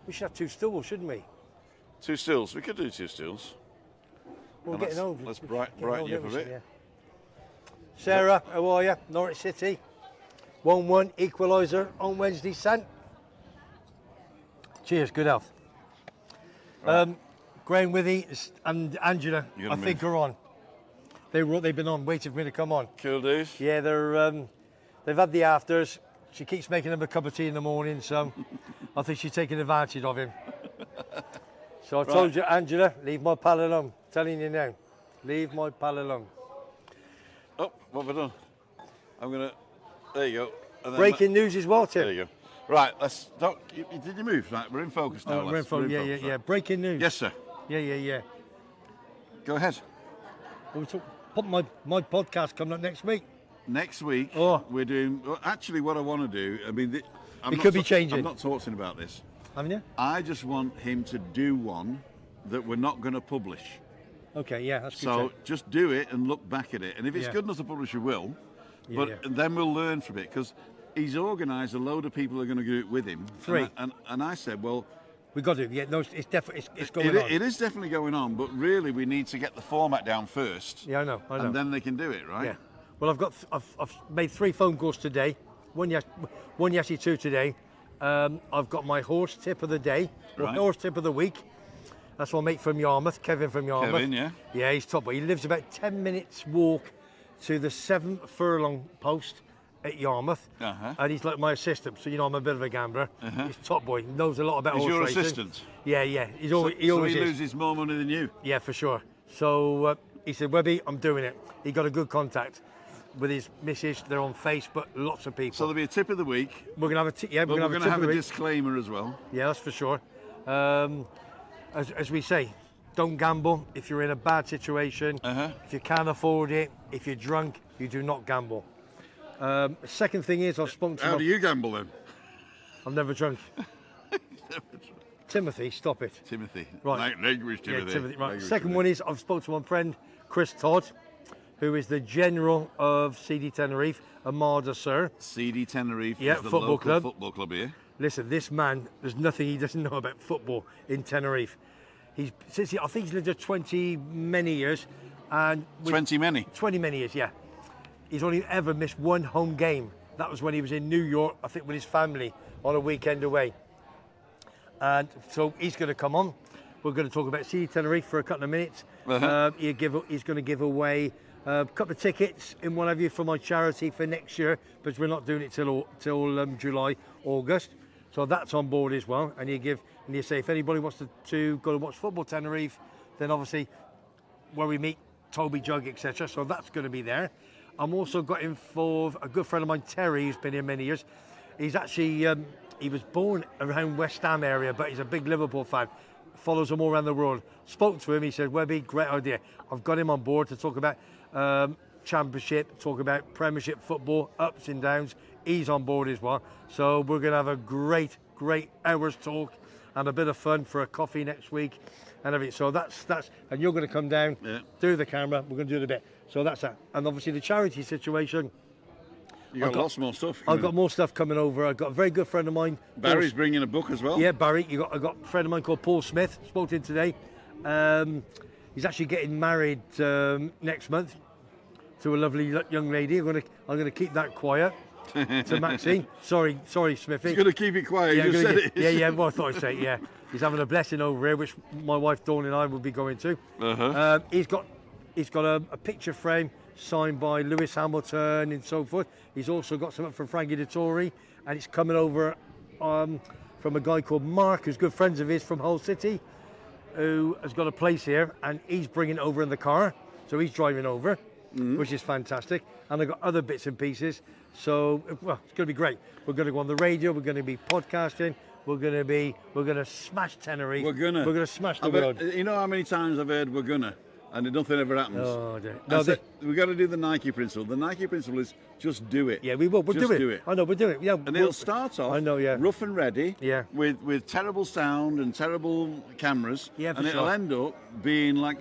F: We should have 2 stools, shouldn't we?
A: 2 stools. We could do 2 stools.
F: We're
A: And
F: getting over.
A: Let's brighten you up a bit.
F: Yeah. Sarah, how are you? Norwich City. 1-1 equaliser on Wednesday, son. Cheers, good health.
A: Right.
F: Graham Withy and Angela,
A: You're
F: I
A: gonna
F: think,
A: move.
F: are on. They've been on, waiting for me to come on.
A: Cool dudes.
F: Yeah, they've had the afters. She keeps making him a cup of tea in the morning, so I think she's taking advantage of him. So I told you, Angela, leave my pal alone. Telling you now, leave my pal alone.
A: Oh, what have I done? I'm gonna. There you go. And then
F: Breaking news as well, Tim.
A: There you go. Right, let's. Don't. Did you move? Right, we're in focus now.
F: We're in focus. Yeah. Breaking news.
A: Yes, sir.
F: Yeah.
A: Go ahead.
F: Put my podcast coming up next week.
A: Next week,
F: Oh.
A: we're doing. Well, actually, what I want to do. I mean,
F: It could be changing.
A: I'm not talking about this.
F: Haven't you?
A: I just want him to do one that we're not going to publish.
F: Okay, yeah, that's good.
A: So
F: Tim.
A: just do it and look back at it. And if it's
F: Yeah.
A: good enough to publish, we will.
F: Yeah,
A: But
F: yeah.
A: then we'll learn from it because he's organised a load of people who are going to do it with him.
F: 3.
A: And I said, well,
F: We got to. Yeah, no, it's definitely it's going on.
A: it is definitely going on. But really, we need to get the format down first.
F: Yeah, I know.
A: And then they can do it, right?
F: Yeah. Well, I've made 3 phone calls today. One yesterday, 2 today. I've got my horse tip of the day, or
A: Right.
F: horse tip of the week. That's my mate from Yarmouth, Kevin from Yarmouth.
A: Kevin, yeah.
F: Yeah, he's top. He lives about 10 minutes walk to the 7th furlong post at Yarmouth,
A: Uh-huh.
F: and he's like my assistant. So I'm a bit of a gambler. He's top boy. He knows a lot about
A: He's
F: horse
A: your
F: racing.
A: assistant?
F: Yeah. He
A: So
F: always
A: he
F: is.
A: loses more money than you.
F: Yeah, for sure. So he said, Webby, I'm doing it. He got a good contact with his missus. They're on Facebook, lots of people.
A: So there'll be a tip of the week.
F: We're going to have a
A: But we're going to
F: tip
A: have
F: of
A: a
F: the week.
A: disclaimer as well.
F: Yeah, that's for sure. As we say, don't gamble if you're in a bad situation. If you can't afford it, if you're drunk, you do not gamble. Second thing is, I've spoken to
A: How do you gamble then?
F: I'm never drunk. Timothy, stop it.
A: Timothy.
F: Right.
A: Language, Timothy.
F: Yeah, Timothy. Right.
A: Language,
F: Second
A: Timothy.
F: one is I've spoken to my friend Chris Todd, who is the general of CD Tenerife, Armada Sir.
A: CD Tenerife
F: Yeah,
A: is the
F: football
A: local
F: club.
A: football club here.
F: Listen, this man, there's nothing he doesn't know about football in Tenerife. I think he's lived there 20 many years, and
A: 20 many.
F: 20 many years, yeah. He's only ever missed 1 home game. That was when he was in New York, I think, with his family on a weekend away. And so he's going to come on. We're going to talk about CD Tenerife for a couple of minutes. He's going to give away a couple of tickets and what have you for my charity for next year, but we're not doing it till July, August. So that's on board as well. And you say if anybody wants to go to watch football Tenerife, then obviously where we meet Toby Jug, etc. So that's going to be there. I'm also got involved a good friend of mine, Terry, who's been here many years. He's actually he was born around West Ham area, but he's a big Liverpool fan. follows them all around the world. Spoke to him, he said, Webby, great idea. I've got him on board to talk about Championship, talk about Premiership football, ups and downs. He's on board as well. So we're going to have a great hour's talk and a bit of fun for a coffee next week and everything. So that's and you're going to come down, do the camera, we're going to do the bit. So that's that. And obviously the charity situation.
A: You got lots more stuff.
F: I've got more stuff coming over. I've got a very good friend of mine.
A: Barry's bringing a book as well.
F: Yeah, Barry. I got a friend of mine called Paul Smith. Spoke to him today. He's actually getting married next month to a lovely young lady. I'm going to keep that quiet to Maxine. Sorry, Smithy.
A: He's going to keep it quiet.
F: Yeah,
A: you just said it.
F: Yeah. Well, I thought I'd say it. Yeah, he's having a blessing over here, which my wife Dawn and I will be going to. He's got a picture frame signed by Lewis Hamilton and so forth. He's also got something from Frankie Dettori, and it's coming over from a guy called Mark, who's good friends of his from Hull City, who has got a place here, and he's bringing it over in the car, so he's driving over, which is fantastic. And I've got other bits and pieces, so well, it's going to be great. We're going to go on the radio, we're going to be podcasting, we're going to smash Tenerife, we're going to smash the world.
A: You know how many times I've heard we're gonna, and nothing ever happens.
F: Oh dear.
A: We've got to do the Nike principle. The Nike principle is just do it.
F: Yeah, we will. We'll do it. I know, we'll do it. Yeah,
A: and it'll start off rough and ready.
F: Yeah.
A: With terrible sound and terrible cameras.
F: Yeah, for
A: and it'll
F: sure.
A: end up being like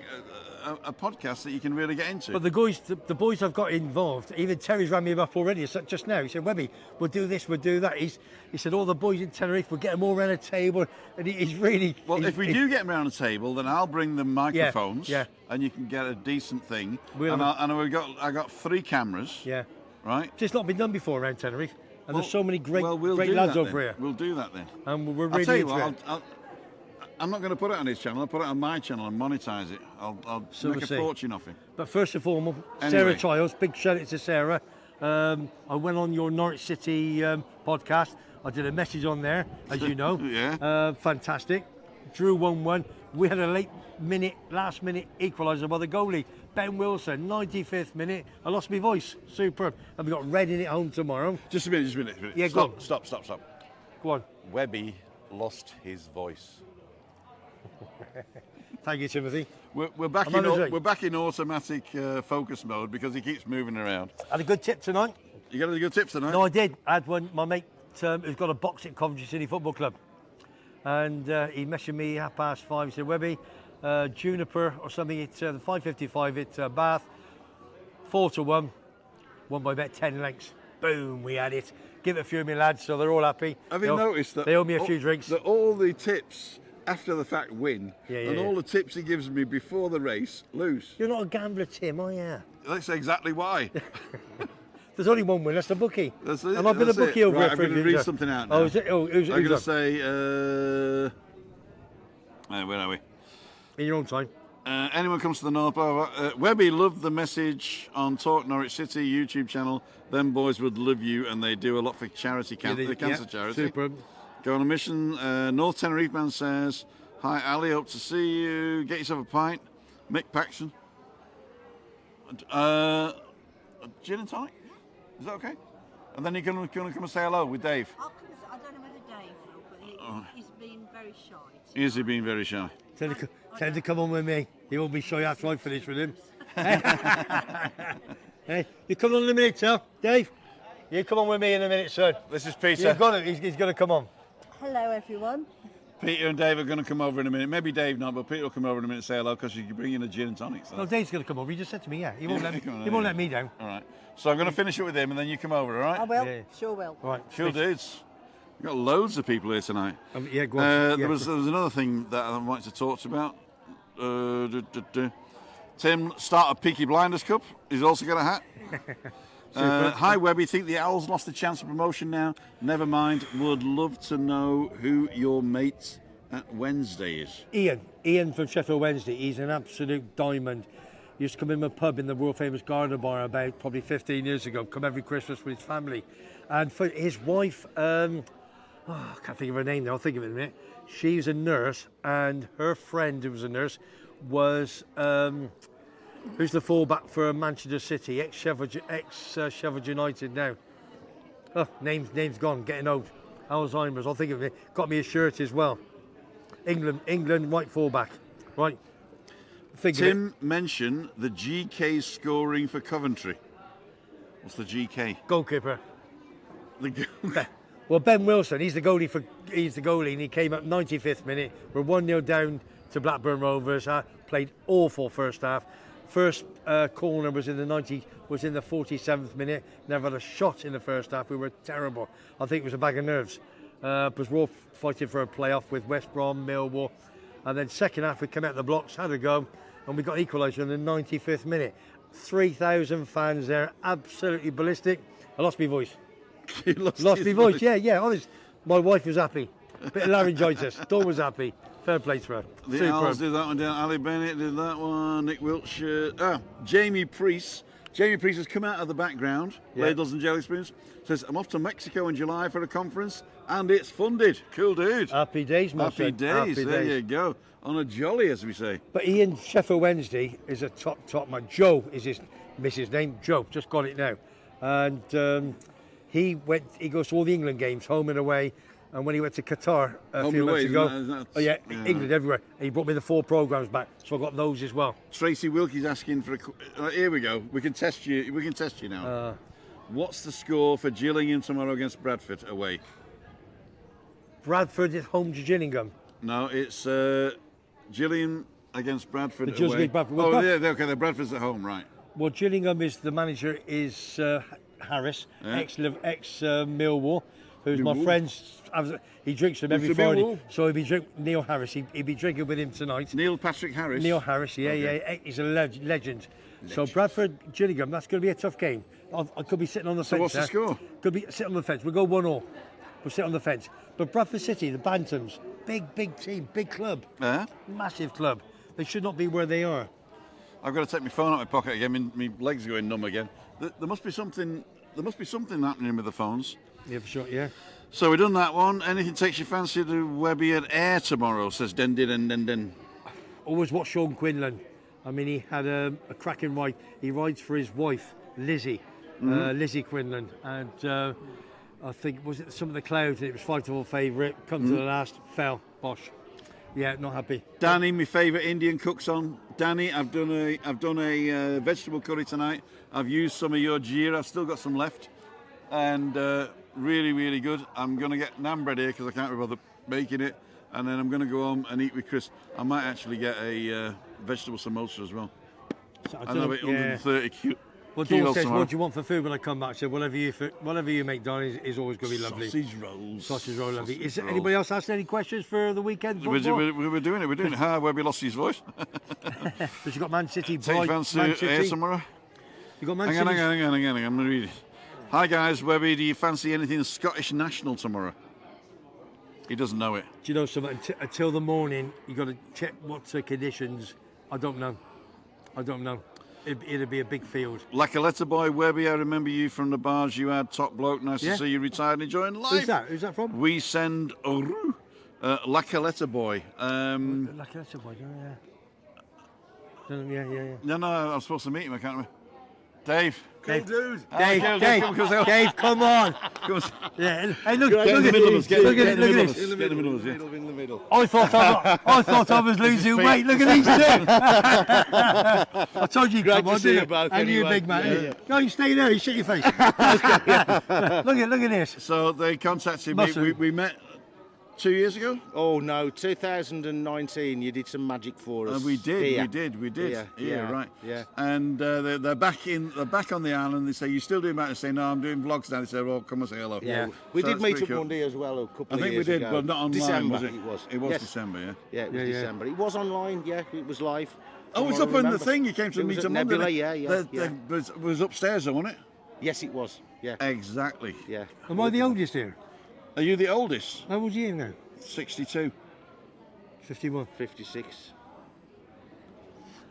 A: a podcast that you can really get into.
F: But the boys I've got involved, even Terry's rang me up already just now. He said, Webby, we'll do this, we'll do that. He said, all the boys in Tenerife, we'll get them all around a table. And he's really...
A: Well, if we do get them around a table, then I'll bring the microphones.
F: Yeah.
A: And you can get a decent thing. I got 3 cameras.
F: Yeah.
A: Right?
F: It's not been done before around Tenerife. And there's so many great
A: we'll
F: lads over here.
A: We'll do that then.
F: And we're really
A: I'll tell you
F: into
A: what, I'm not going to put it on his channel. I'll put it on my channel and monetize it. I'll make a fortune off him.
F: But first and foremost,
A: Anyway.
F: Sarah Childs, big shout out to Sarah. I went on your Norwich City podcast. I did a message on there, as you know.
A: Yeah.
F: Fantastic. Drew 1-1. We had a last minute equaliser by the goalie, Ben Wilson, 95th minute. I lost my voice. Superb. And we got Reading at home tomorrow.
A: Just a minute.
F: Yeah,
A: stop.
F: Go on.
A: Webby lost his voice.
F: Thank you, Timothy.
A: We're back in automatic focus mode because he keeps moving around.
F: Had a good tip tonight.
A: You got any good tips tonight?
F: No, I did. I had one. My mate who's got a box at Coventry City Football Club, and he messaged me 5:30. He said, Webby, Juniper or something. It's the 5:55 at Bath, 4-1, won by about 10 lengths. Boom, we had it. Give it a few of my lads, so they're all happy.
A: Have you noticed that
F: they owe me a few drinks?
A: That all the tips after the fact win, and all the tips he gives me before the race lose.
F: You're not a gambler, Tim, are you?
A: That's exactly why.
F: There's only one win, that's the bookie.
A: That's it.
F: And I've been a bookie over
A: right,
F: here.
A: I'm going to read something out now.
F: Oh, is it? Oh,
A: I'm going to say, where are we?
F: In your own time.
A: Anyone comes to the North Bar, Webby loved the message on Talk Norwich City YouTube channel. Them boys would love you, and they do a lot for charity, the cancer charity.
F: Super.
A: Go on a mission. North Tenerife man says, hi Ali, hope to see you. Get yourself a pint. Mick Paxton. Gin and tonic? Is that okay? And then you're going to come and say hello with Dave.
B: I don't know whether Dave will, but he's been very shy.
A: Is he being very shy?
F: Tell him to come on with me. He won't be shy after I finish with him. Hey, you come on in a minute, sir. Dave, you come on with me in a minute, son.
A: This is Peter.
F: He's got to come on.
B: Hello, everyone.
A: Peter and Dave are going to come over in a minute. Maybe Dave not, but Peter will come over in a minute and say hello because you can bring in a gin and tonic. So.
F: No, Dave's going to come over. He just said to me, he won't let me down.
A: All right. So I'm going to finish it with him and then you come over, all right?
B: I will.
F: Yeah.
B: Sure will.
F: All right.
A: Sure dudes. We've got loads of people here tonight.
F: Yeah, go on.
A: There was another thing that I wanted to talk to you about. Tim started Peaky Blinders Cup. He's also got a hat. Hi Webby, think the Owls lost a chance of promotion now? Never mind. Would love to know who your mate at Wednesday is.
F: Ian from Sheffield Wednesday. He's an absolute diamond. He used to come in my pub in the world famous Garden Bar about probably 15 years ago. Come every Christmas with his family. And for his wife, I can't think of her name now. I'll think of it in a minute. She's a nurse, and her friend who was a nurse was who's the fullback for Manchester City, ex-Sheffield United now. Oh, name's gone, getting old. Alzheimer's, I'll think of it. Got me a shirt as well. England right fullback. Right.
A: Tim mentioned the GK scoring for Coventry. What's the GK?
F: Goalkeeper.
A: The
F: Well, Ben Wilson, he's the goalie, and he came up 95th minute. We're 1-0 down to Blackburn Rovers. Played awful first half. First corner was in the 47th minute. Never had a shot in the first half. We were terrible. I think it was a bag of nerves. Because we're all fighting for a playoff with West Brom, Millwall, and then second half we came out the blocks, had a go, and we got equaliser in the 95th minute. 3,000 fans there, absolutely ballistic. I lost my voice.
A: You lost
F: my voice. Yeah, honest. My wife was happy. Bit of laryngitis. Dawn was happy. Fair play to her.
A: The Owls did that one down. Ali Bennett did that one. Nick Wiltshire. Jamie Priest. Jamie Priest has come out of the background.
F: Yeah.
A: Ladles and jelly spoons. Says, I'm off to Mexico in July for a conference, and it's funded. Cool dude.
F: Happy days, my
A: Happy
F: friend.
A: days.
F: Happy
A: There
F: days.
A: you go. On a jolly, as we say.
F: But Ian, Sheffield Wednesday is a top man. Joe is his missus' name. Joe, just got it now. And he goes to all the England games, home and away. And when he went to Qatar a few months ago, England everywhere. And he brought me the 4 programmes back, so I got those as well.
A: Tracy Wilkie's asking for here we go. We can test you. We can test you now. What's the score for Gillingham tomorrow against Bradford away?
F: Bradford is home to Gillingham.
A: No, it's Gillingham against Bradford
F: The Gillingham
A: away.
F: Bradford.
A: Oh,
F: Well,
A: yeah, okay. The Bradford's at home, right?
F: Well, Gillingham is the manager is Harris,
A: Yeah.
F: ex Millwall, who's my
A: Millwall.
F: friend's. He drinks them every
A: Mr.
F: Friday,
A: Millwall.
F: so he'll be Neil Harris. He'll be drinking with him tonight.
A: Neil Patrick Harris.
F: Neil Harris, yeah, he's a legend. So Bradford, Gillingham, that's going to be a tough game. I could be sitting on the fence.
A: what's the score?
F: Could be sitting on the fence. We'll go 1-1. We'll sit on the fence. But Bradford City, the Bantams, big team, big club, massive club. They should not be where they are.
A: I've got to take my phone out of my pocket again. My legs are going numb again. There must be something. There must be something happening with the phones.
F: Yeah, for sure. Yeah.
A: So we've done that one. Anything takes your fancy to Webby at Air tomorrow? Says Den.
F: Always watch Sean Quinlan. I mean, he had a cracking ride. He rides for his wife, Lizzie, Lizzie Quinlan, and I think was it some of the clouds. It was 5-4 favourite. Come to the last, fell. Bosh. Yeah, not happy.
A: Danny, my favourite Indian cook's on. Danny, I've done a vegetable curry tonight. I've used some of your jeera. I've still got some left, and really good. I'm gonna get naan bread here because I can't be bothered making it, and then I'm gonna go home and eat with Chris. I might actually get a vegetable samosa as well.
F: So
A: I know it 130
F: Well, Dawn
A: kilos
F: says,
A: tomorrow.
F: what do you want for food when I come back? I said, whatever you make, Don, is always going to be lovely.
A: Sausage rolls.
F: Sausage roll, lovely. Is
A: rolls.
F: anybody else asking any questions for the weekend football?
A: We're doing it. Hi, Webby lost his voice.
F: Because you got Man City,
A: Take
F: Man
A: fancy Air
F: City.
A: tomorrow.
F: You got Man
A: Hang
F: City.
A: on. I'm going to read it. Hi guys, Webby, do you fancy anything Scottish national tomorrow? He doesn't know it.
F: Do you know something? Until the morning, you got to check what conditions. I don't know. It'd be a big field.
A: Like a letter boy, Webby, I remember you from the bars you had. Top bloke, nice to see you retired and enjoying life.
F: Who's that from?
A: We send like a letter boy.
F: Like a letter boy, yeah.
A: No, I'm supposed to meet him, I can't remember. Dave.
F: Dave,
A: dude.
F: Dave, come on. Yeah, hey, look at this.
A: Get
F: Look at
A: in
F: this.
A: the middle of us, yeah.
G: In the middle.
F: I thought I was losing weight. Look at these two. I told you,
G: Great
F: come
G: to
F: on,
G: see
F: didn't
G: you
F: I?
G: both
F: And you,
G: anyway.
F: big man.
G: Yeah.
F: Go, you stay there. You shut your face. Look at this.
A: So they contacted
F: Mustn't.
A: me. We met 2 years ago.
H: Oh no, 2019. You did some magic for us.
A: We did.
H: Here.
A: Yeah, right.
H: Yeah.
A: And they're back on the island. They say, "You still doing that?" I say, "No, I'm doing vlogs now." They say, "Well, come and say hello."
H: Yeah. We
A: So
H: did
A: it's
H: Meetup
A: pretty cool.
H: Monday as well a couple
A: I
H: of
A: think we
H: years
A: did,
H: ago.
A: but not online,
H: December,
A: was it?
H: It was.
A: Yes. December, yeah.
H: Yeah, it was December. It was online. Yeah, it was live.
A: Oh, it's
H: I
A: up on the
H: remember.
A: thing. You came to
H: It was
A: meet
H: at
A: them Monday.
H: Nebula, yeah.
A: It was upstairs, though, wasn't it?
H: Yes, it was. Yeah,
A: Exactly.
H: yeah.
F: Am I the oldest here?
A: Are you the oldest?
F: How old are you now?
A: 62.
F: 51.
H: 56.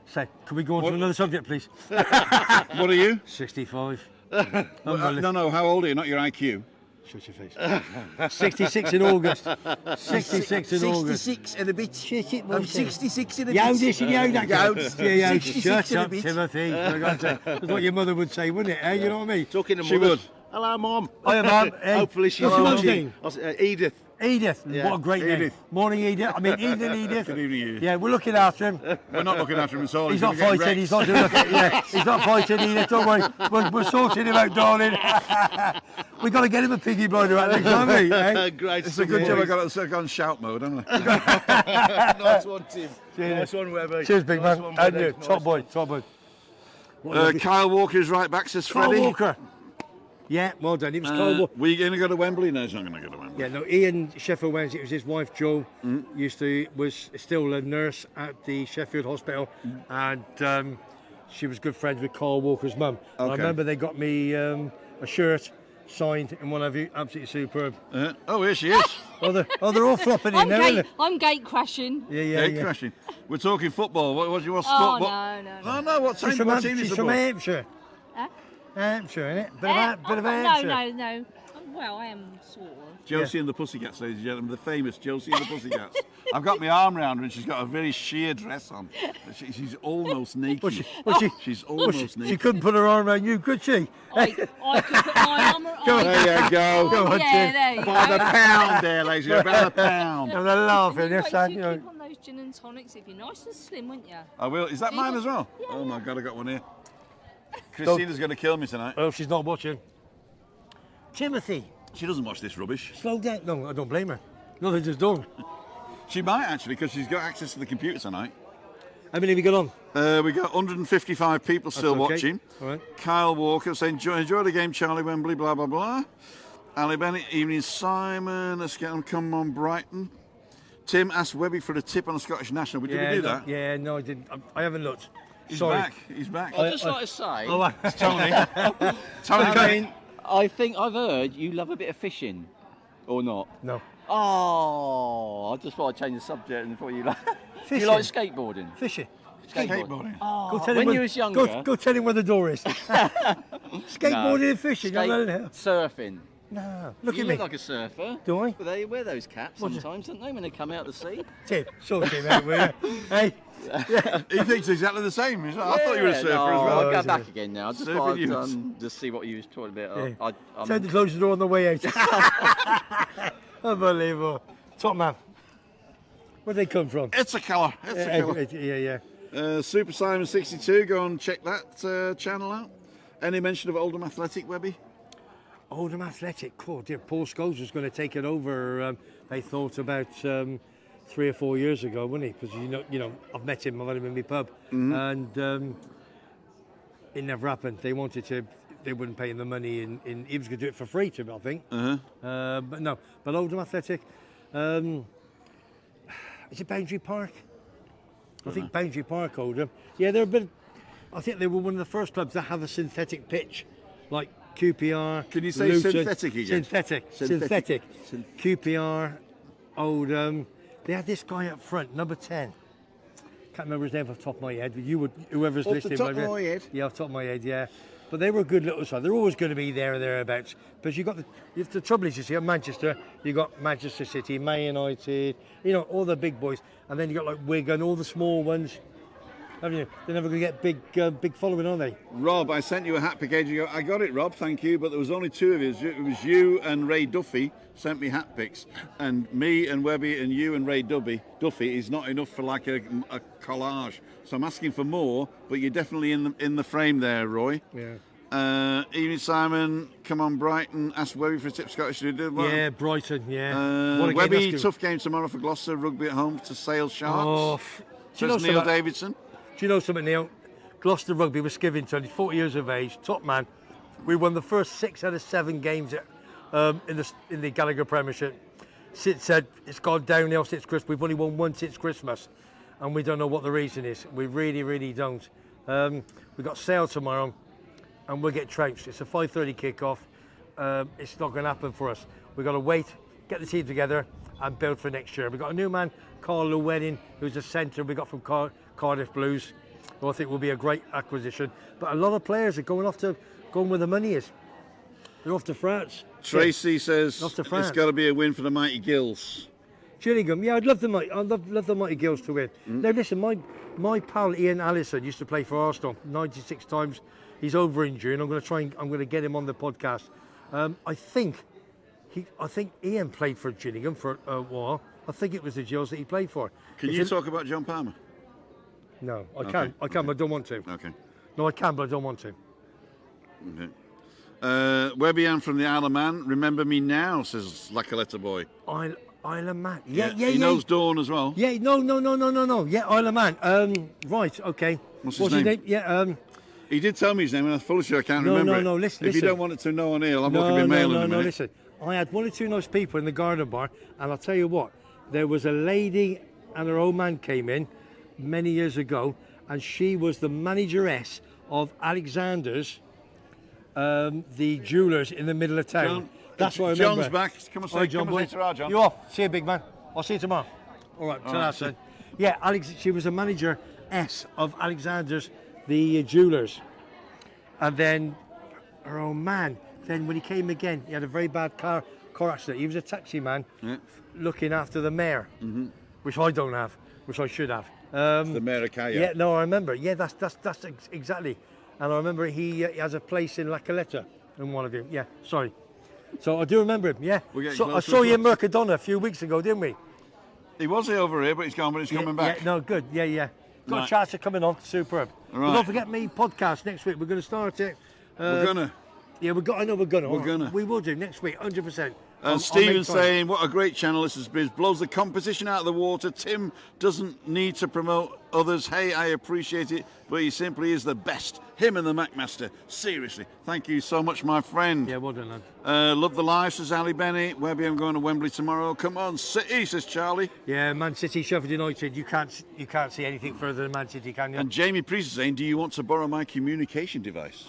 F: Say, can we go on to another subject, please?
A: What are you?
F: 65.
A: No. How old are you? Not your IQ.
F: Shut your face. 66 in August. 66 in August.
I: 66 and a bit.
F: Shit, it
I: I'm
F: won't say.
I: 66 and a
F: Youdest
I: bit.
F: and Youdest.
I: Youdest. 66
F: Shut
I: and a
F: up,
I: bit.
F: Timothy. That's what your mother would say, wouldn't it? Eh? You know what I mean?
H: Talking to
A: She
H: mothers.
A: would.
H: Hello, Mum.
F: Hiya, Mum. Hey,
H: Hopefully she's
F: what's your mum's
H: watching.
F: name?
H: Edith.
F: Edith.
H: Yeah,
F: What a great name.
E: Edith.
F: Morning, Edith. I mean, evening, Edith.
E: Good evening, Edith.
F: Yeah, we're looking after him.
E: We're not looking after him at all.
F: He's not
E: gonna get
F: fighting.
E: wrecked.
F: He's not doing nothing. Yeah, he's not fighting, Edith. Don't worry. We're sorting him out, darling. We got to get him a piggy blinder at least, haven't we? Eh?
H: Great.
E: It's a good job I got it on shout mode, haven't I?
H: Nice one, Tim.
F: Cheers.
H: Nice one, Webber.
F: Cheers, big
H: Nice
F: man.
H: one,
F: And
H: buddy.
F: you,
H: Nice
F: top boy,
H: one.
F: top boy.
A: Kyle Walker's right back, says
F: Kyle
A: Freddie.
F: Walker. Yeah, well done. He was Kyle Walker.
A: Were you going to go to Wembley? No, he's not going to go to Wembley.
F: Yeah, no, Ian Sheffield Wednesday. It was his wife Jo. Was still a nurse at the Sheffield Hospital, and she was good friends with Carl Walker's mum. And I
A: Okay.
F: remember they got me a shirt signed in one of you. Absolutely superb.
A: Oh, here she is.
F: Oh, they're all flopping in
C: I'm
F: there, aren't
C: I'm gate crashing.
F: they? Yeah.
A: Hey, crashing. We're talking football. What do you want?
C: Oh,
A: what?
C: no.
A: No, what
F: She's
A: team? What team is
F: she's
A: the
F: from
A: ball?
F: Hampshire.
C: Huh?
F: Hampshire, innit? Bit of
C: No,
F: Hampshire.
C: no. Well, I am sort of.
A: Josie and the Pussycats, ladies and gentlemen, the famous Josie and the Pussycats. I've got my arm around her and she's got a very sheer dress on. She's almost naked. She's almost
F: She
A: naked.
F: couldn't put her arm around you, could she?
C: I could put my arm around.
A: There you go.
F: Go on,
C: Yeah,
F: Tim.
C: there you
A: By the
C: go.
A: pound there, ladies and gentlemen, by the pound.
F: And they're laughing. They're
C: Wait,
F: saying,
C: you
F: you know.
C: keep on those gin and tonics if you're nice and slim, wouldn't you?
A: I will. Is that mine as well? Oh my God, I got one here. Christina's going to kill me tonight.
F: Oh, she's not watching. Timothy,
A: She doesn't watch this rubbish.
F: slow down. No, I don't blame her. Nothing just done.
A: She might actually, because she's got access to the computer tonight.
F: How many have we got on?
A: We got 155 people still
F: okay.
A: watching.
F: All right.
A: Kyle Walker saying, enjoy the game, Charlie Wembley, blah, blah, blah. Ali Bennett, evening Simon, let's get them, come on, Brighton. Tim asked Webby for a tip on the Scottish National. Did we do that?
F: Yeah, no, I didn't. I haven't looked.
A: He's
F: Sorry.
A: back. He's back.
G: I'd just like to say,
F: Oh,
A: Tony. Tony
G: I
A: Bennett.
G: mean, I think I've heard you love a bit of fishing, or not?
F: no.
G: Oh, I just thought I'd change the subject and thought you like. Do
F: Fishing.
G: you like skateboarding?
F: Fishing.
A: Skateboarding.
G: Oh,
F: Go tell him
G: when
F: where-
G: you was younger,
F: Go tell him where the door is. Skateboarding and fishing.
G: skate-
F: No, no.
G: surfing.
F: No. Look
G: You
F: at me.
G: look like a surfer.
F: Do I?
G: But they wear those caps
F: What do-
G: sometimes, don't they, when they come out of the sea?
F: Tim, sort him out, will you? Hey.
A: He thinks exactly the same. I thought you were a surfer
G: no,
A: as well.
G: I'll
F: Oh,
G: go
F: is
G: back
F: it?
G: again now. I just
A: Surfing
G: thought I'd
A: units.
G: just see what you was talking about.
F: Yeah.
G: I'm-
F: Time to close the door on the way out. Unbelievable. Top man. Where'd they come from?
A: It's a colour. It's a colour.
F: Yeah.
A: Super Simon 62. Go and check that channel out. Any mention of Oldham Athletic, Webby?
F: Oldham Athletic. Cool. Dear, Paul Scholes was going to take it over. They thought about 3 or 4 years ago, wasn't he? Because you know, I've met him. I've had him in my pub, and it never happened. They wanted to. They wouldn't pay him the money, and he was going to do it for free to me, I think. But no. But Oldham Athletic. Is it Boundary Park? I think Boundary Park, Oldham. Yeah, they're a bit. I think they were one of the first clubs to have a synthetic pitch, like QPR.
A: Can you say
F: Luton.
A: synthetic again?
F: Synthetic. QPR, Oldham. They had this guy up front, number 10. Can't remember his name off the top of my head, but you would, whoever's
H: Off the
F: listening.
H: top of
F: might be-
H: my head?
F: Yeah, off the top of my head, yeah. But they were a good little side. They're always going to be there or thereabouts. But you got the trouble is, you see, at Manchester, you got Manchester City, Man United, you know, all the big boys, and then you got like Wigan, all the small ones. Haven't you? They're never going to get big following, are they?
A: Rob, I sent you a hat pick ages ago. I got it, Rob, thank you. But there was only two of us. It was you and Ray Duffy sent me hat picks. And me and Webby and you and Ray Duffy is not enough for like a collage. So I'm asking for more, but you're definitely in the frame there, Roy.
F: Yeah.
A: Evening Simon, come on Brighton, ask Webby for a tip Scottish.
F: Yeah, Brighton, yeah. What a game
A: Webby,
F: that's
A: tough game tomorrow for Gloucester, Rugby at home to Sale Sharks.
F: Oh, do you know
A: Says Neil
F: something?
A: Davidson.
F: Do you know something, Neil? Gloucester Rugby was Skivington. He's 40 years of age, top man. We won the first 6 out of 7 games in the Gallagher Premiership. Sid said it's gone downhill since Christmas. We've only won one since Christmas, and we don't know what the reason is. We really, really don't. We've got Sale tomorrow, and we'll get trounced. It's a 5:30 kickoff. It's not going to happen for us. We've got to wait, get the team together, and build for next year. We've got a new man, Carl Llewellyn, who's a centre we got from Cardiff Blues, who I think will be a great acquisition. But a lot of players are going where the money is. They're off to France.
A: Tracy says
F: Off to
A: it's
F: France.
A: got to be a win for the Mighty Gills.
F: Gillingham, yeah, I'd love the Mighty Gills to win. Now listen, my pal Ian Allison used to play for Arsenal 96 times. He's over injured, and I'm going to get him on the podcast. I think I think Ian played for Gillingham for a while. I think it was the Gills that he played for.
A: Can you talk about John Palmer?
F: No, I
A: Okay,
F: can. I can, but I don't want to.
A: Okay.
F: No, I can, but I don't want to.
A: Okay. Webby from the Isle of Man. Remember me now, says Lacoletta boy.
F: Isle of Man. Yeah.
A: He knows Dawn as well.
F: Yeah, no. Yeah, Isle of Man. Right, okay.
A: What's his name?
F: Yeah,
A: He did tell me his name, and I'm fully sure I can't remember it.
F: No, listen.
A: If you don't want it to know on here, I'm not going to be mailing him.
F: No, listen. I had one or two nice people in the garden bar, and I'll tell you what, there was a lady and her old man came in many years ago, and she was the manageress of Alexander's, the jewellers in the middle of town.
A: John,
F: That's what I remember.
A: John's back. Come and say,
F: All right, John,
A: come and
F: boy.
A: say ta-ra, John.
F: You off. See you, big man. I'll see you tomorrow. All right, ta-ra, son. Yeah, she was a manageress of Alexander's, the jewellers. And then her own man, then when he came again, he had a very bad car accident. He was a taxi man looking after the mayor, which I don't have, which I should have.
A: The mayor of Caya.
F: Yeah, no, I remember. Yeah, that's exactly. And I remember he has a place in La Caleta, in one of you. Yeah, sorry. So I do remember him, yeah. So I saw you in Mercadona a few weeks ago, didn't we?
A: He was over here, but he's gone, but he's coming back.
F: Yeah, no, good. Yeah. Got
A: Right.
F: a chance of coming on. Superb.
A: Right.
F: But don't forget me podcast next week. We're going to start it.
A: We're going to.
F: Yeah, I know we're going to.
A: We're gonna.
F: We will do next week, 100%.
A: And Stephen's saying, what a great channel this has been. Blows the competition out of the water. Tim doesn't need to promote others. Hey, I appreciate it, but he simply is the best. Him and the Macmaster. Seriously. Thank you so much, my friend.
F: Yeah, well done, lad.
A: Love the live, says Ali Bennett. Webby, I'm going to Wembley tomorrow. Come on, City, says Charlie.
F: Yeah, Man City, Sheffield United. You can't see anything further than Man City, can you?
A: And Jamie Priest is saying, do you want to borrow my communication device?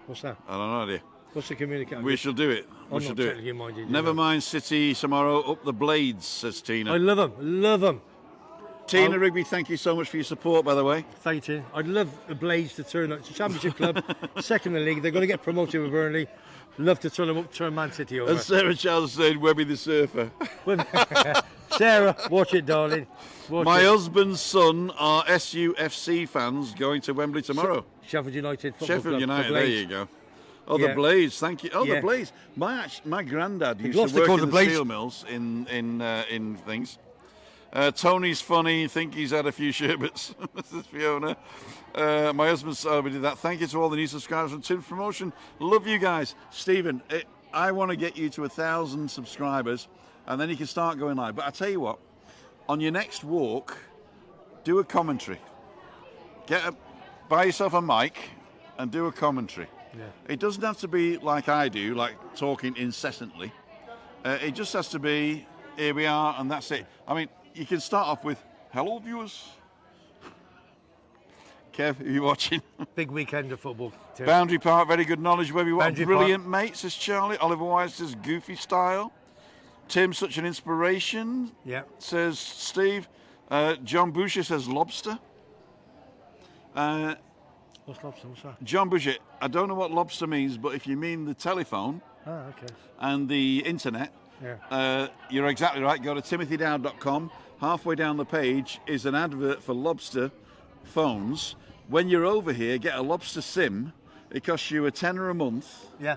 F: What's that?
A: I don't know, idea.
F: What's the communication?
A: We shall do it.
F: I'm
A: We shall
F: not
A: do it.
F: technically minded,
A: Never mind City tomorrow. Up the blades, says Tina.
F: I love them.
A: Tina Rigby, thank you so much for your support, by the way.
F: Thank you. I'd love the Blades to turn up. It's a championship club, second in the league. They're going to get promoted with Burnley. Love to turn them up, turn Man City over.
A: And Sarah Charles said, Webby the surfer.
F: Sarah, watch it, darling.
A: My husband's son are SUFC fans going to Wembley tomorrow.
F: Sheffield United Football
A: Sheffield
F: Club,
A: United,
F: the
A: there
F: Blades.
A: you go. Oh,
F: Yeah.
A: the Blades, thank you. Oh,
F: Yeah.
A: the Blades. My granddad used
F: lost
A: to
F: the
A: work
F: call
A: in
F: the
A: the
F: Blades.
A: steel mills in things. Tony's funny. Think he's had a few sherbets. This is Fiona. My husband's we did that. Thank you to all the new subscribers from Tim's Promotion. Love you guys. Stephen, I want to get you to 1,000 subscribers, and then you can start going live. But I tell you what, on your next walk, do a commentary. Buy yourself a mic and do a commentary.
F: Yeah.
A: It doesn't have to be like I do, like talking incessantly. It just has to be, here we are, and that's it. I mean, you can start off with, hello viewers. Kev, are you watching?
F: Big weekend of football. Too.
A: Boundary Park, very good knowledge. Webby, what a
F: Boundary
A: brilliant mate, says Charlie. Oliver Wise says, goofy style. Tim, such an inspiration,
F: Yeah.
A: says Steve. John Boucher says, lobster.
F: What's lobster? What's that?
A: John Boucher, I don't know what lobster means, but if you mean the telephone
F: Okay.
A: and the internet,
F: Yeah.
A: you're exactly right. Go to timothydowd.com. Halfway down the page is an advert for lobster phones. When you're over here, get a Lobster SIM. It costs you £10 a month.
F: Yeah.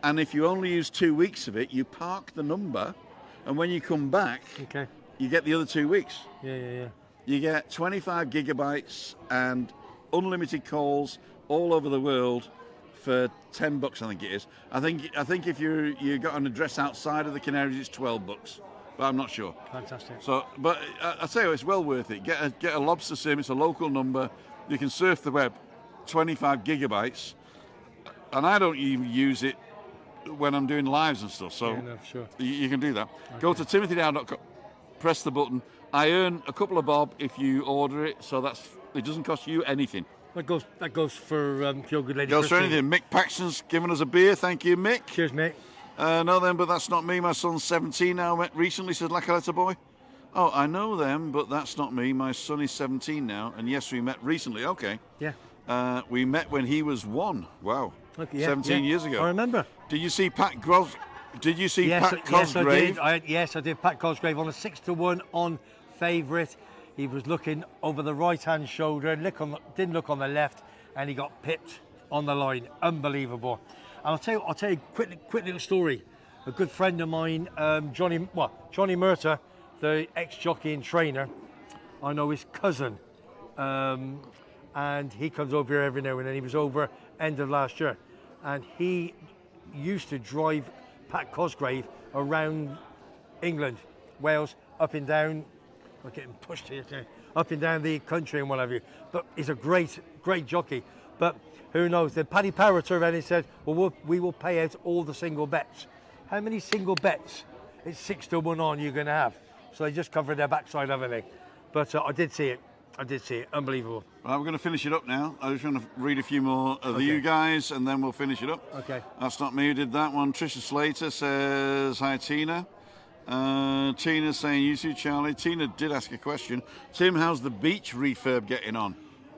A: And if you only use 2 weeks of it, you park the number. And when you come back,
F: Okay.
A: you get the other 2 weeks.
F: Yeah.
A: You get 25 gigabytes and unlimited calls all over the world for $10, I think it is. I think if you got an address outside of the Canaries, it's $12, but I'm not sure.
F: Fantastic.
A: So, but I tell you, it's well worth it. Get a Lobster SIM. It's a local number. You can surf the web, 25 gigabytes, and I don't even use it when I'm doing lives and stuff. So
F: Yeah, no, sure.
A: you can do that. Go to timothydowd.com, press the button. I earn a couple of bob if you order it, so it doesn't cost you anything.
F: That goes for Feel Good Lady.
A: Goes for
F: Christina.
A: anything. Mick Paxton's given us a beer. Thank you, Mick.
F: Cheers, mate.
A: No, then, but that's not me. My son's 17 now. Met recently, said Lacoletta boy. Oh, I know them, but that's not me. My son is 17 now, and yes, we met recently. Okay.
F: Yeah.
A: We met when he was 1. Wow.
F: Okay, yeah,
A: 17
F: yeah.
A: years ago.
F: I remember.
A: Did you see Pat Gros? Did you see
F: Yes,
A: Pat
F: yes, I
A: Cosgrave?
F: did. Yes, I did. Pat Cosgrave on a 6-1 on favourite. He was looking over the right-hand shoulder, didn't look on the left, and he got pipped on the line. Unbelievable. I'll tell you a quick little story. A good friend of mine, Johnny Murta, the ex-jockey and trainer, I know his cousin, and he comes over here every now and then. He was over end of last year, and he used to drive Pat Cosgrave around England, Wales, up and down. I'm getting pushed here, up and down the country and what have you. But he's a great jockey. But who knows? Then Paddy Power turned around and said, well, we will pay out all the single bets. How many single bets? It's 6-1 on you're going to have. So they just covered their backside, haven't they? But I did see it. Unbelievable.
A: Right, we're going to finish it up now. I just want to read a few more of you guys, and then we'll finish it up.
F: Okay.
A: That's not me who did that one. Trisha Slater says, hi, Tina. Tina's saying, you too, Charlie. Tina did ask a question. Tim, how's the beach refurb getting on?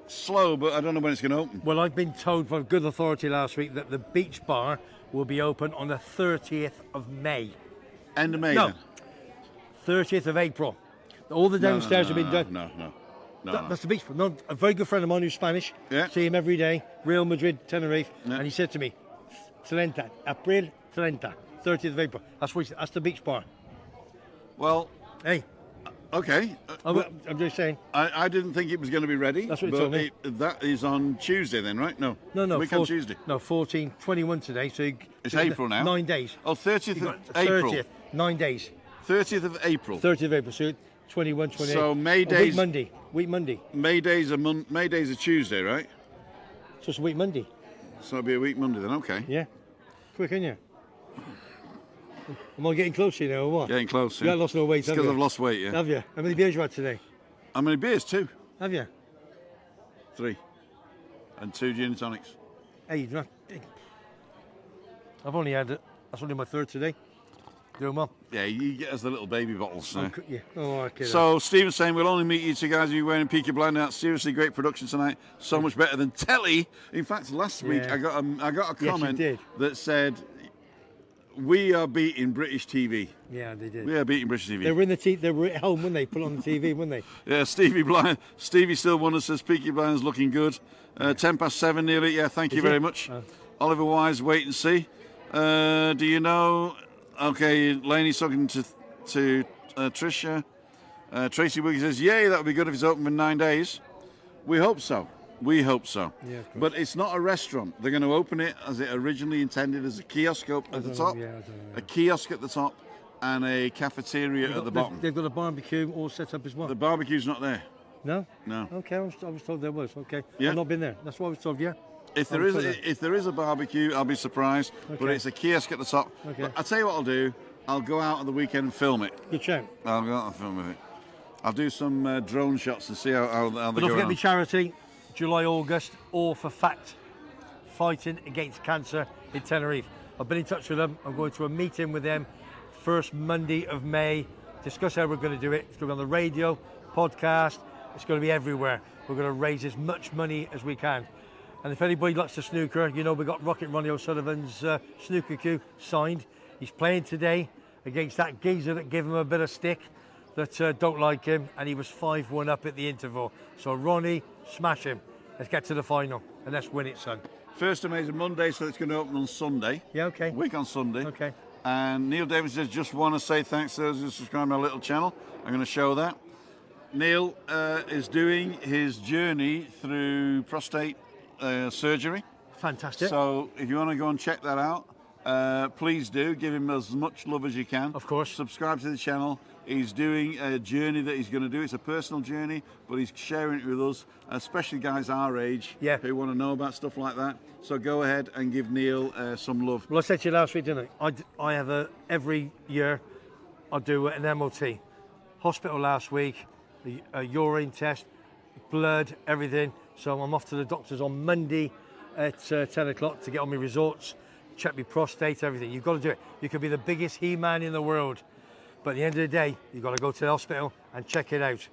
A: Slow, but I don't know when it's going to open.
F: Well, I've been told from good authority last week that the beach bar will be open on the 30th of May.
A: End of May,
F: No,
A: then?
F: 30th of April. All the downstairs have been done.
A: No.
F: That's the beach bar. No, a very good friend of mine who's Spanish.
A: Yeah.
F: See him every day. Real Madrid, Tenerife.
A: Yeah.
F: And he said to me, 30, April 30, 30th of April. That's what he said. That's the beach bar.
A: Well,
F: Hey,
A: okay.
F: I'm just saying.
A: I didn't think it was going to be ready.
F: That's what he told me.
A: That is on Tuesday then, right? No.
F: No.
A: Week on Tuesday.
F: No, 14, 21 today. So
A: It's April now.
F: 9 days.
A: Oh, 30th
F: You
A: of
F: got
A: April.
F: 30th, 9 days.
A: 30th of April.
F: 30th of April. So 21, 28.
A: So May
F: A
A: days.
F: Week Monday.
A: May days a Tuesday, right?
F: So it's a week Monday.
A: So it'll be a week Monday then. Okay.
F: Yeah. Quick, ain't you? Am I getting close to you now or what?
A: Getting close.
F: You haven't lost no weight, have
A: because
F: you?
A: I've lost weight. Yeah.
F: Have you? How many beers you had today?
A: How many beers? 2.
F: Have you?
A: 3. And 2 gin and tonics.
F: Hey, you've not. I've only had it. That's only my third today. Doing well.
A: Yeah, you get us the little baby bottles.
F: Yeah. Oh, okay.
A: So Stephen's saying we'll only meet you two guys if you're wearing Peaky Blinders. Seriously, great production tonight. So much better than telly. In fact, last week
F: Yeah.
A: I got a
F: you
A: comment
F: did.
A: that said we are beating British TV.
F: Yeah, they did.
A: We are beating British TV.
F: They were in the they were at home when they put on the TV, weren't they?
A: Yeah, Stevie still wonders, says Peaky Blinders looking good. 7:10 nearly. Yeah, thank you
F: Is
A: very
F: it?
A: much. Oliver Wise, wait and see. Do you know? Okay, Laney's talking to Trisha. Tracy Wiggy says, yay, that would be good if it's open in 9 days. We hope so.
F: Yeah, of course.
A: But it's not a restaurant. They're going to open it as it originally intended, as a kiosk up at the top, a kiosk at the top, and a cafeteria at the bottom.
F: They've got a barbecue all set up as well.
A: The barbecue's not there.
F: No?
A: No.
F: Okay, I was told there was. Okay.
A: Yeah.
F: I've not been there. That's what I was told, yeah.
A: If there is a barbecue, I'll be surprised. But
F: Okay.
A: it's a kiosk at the top.
F: Okay.
A: But I'll tell you what I'll do. I'll go out on the weekend and film it.
F: Good shout.
A: I'll go out and film with it. I'll do some drone shots and see how they
F: But
A: go
F: don't forget
A: on.
F: me charity, July, August, all for FACT, fighting against cancer in Tenerife. I've been in touch with them. I'm going to a meeting with them first Monday of May, discuss how we're going to do it. It's going to be on the radio, podcast, it's going to be everywhere. We're going to raise as much money as we can. And if anybody likes the snooker, you know we've got Rocket Ronnie O'Sullivan's snooker cue signed. He's playing today against that geezer that gave him a bit of stick that don't like him, and he was 5-1 up at the interval. So Ronnie, smash him. Let's get to the final, and let's win it, son.
A: First of May is a Monday, so it's going to open on Sunday.
F: Yeah, okay.
A: Week on Sunday.
F: Okay.
A: And Neil Davis says, just want to say thanks to those who subscribe to my little channel. I'm going to show that. Neil is doing his journey through prostate surgery.
F: Fantastic.
A: So if you want to go and check that out, please do. Give him as much love as you can.
F: Of course.
A: Subscribe to the channel. He's doing a journey that he's going to do. It's a personal journey, but he's sharing it with us, especially guys our age who want to know about stuff like that. So go ahead and give Neil some love.
F: Well, I said to you last week, didn't I? I have every year I do an MOT. Hospital last week, a urine test, blood, everything. So I'm off to the doctors on Monday at 10 o'clock to get on my results, check my prostate, everything. You've got to do it. You could be the biggest He-Man in the world, but at the end of the day, you've got to go to the hospital and check it out.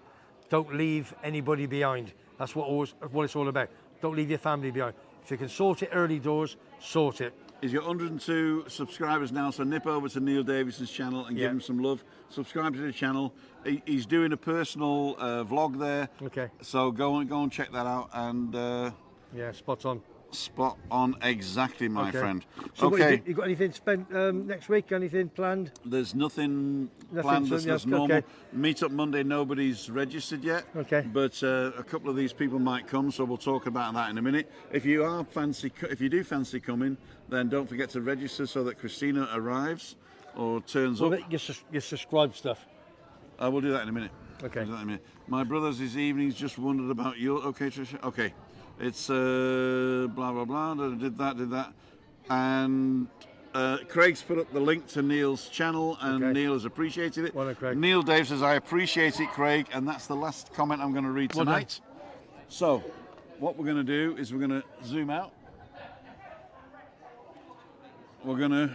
F: Don't leave anybody behind. That's what it's all about. Don't leave your family behind. If you can sort it early doors, sort it.
A: He's got 102 subscribers now, so nip over to Neil Davis's channel and give him some love. Subscribe to the channel. He's doing a personal vlog there.
F: Okay.
A: So go and check that out. And
F: yeah, spot on.
A: Spot on, exactly, my friend.
F: So
A: Okay.
F: you got anything spent next week? Anything planned?
A: There's nothing
F: Nothing
A: planned.
F: soon,
A: That's
F: yeah,
A: normal.
F: okay.
A: Meetup Monday, nobody's registered yet.
F: Okay.
A: But a couple of these people might come, so we'll talk about that in a minute. If you do fancy coming, then don't forget to register so that Christina arrives or turns up.
F: Your subscribe stuff.
A: I will do that in a minute.
F: Okay.
A: We'll do that in a minute. My brothers this evening's just wondered about your. Okay, Tricia. Okay. It's blah blah blah. Did that, and Craig's put up the link to Neil's channel, and Neil has appreciated it.
F: Well done, Craig.
A: Neil Dave says, "I appreciate it, Craig," and that's the last comment I'm going to read
F: Well done.
A: tonight. So, what we're going to do is we're going to zoom out. We're going to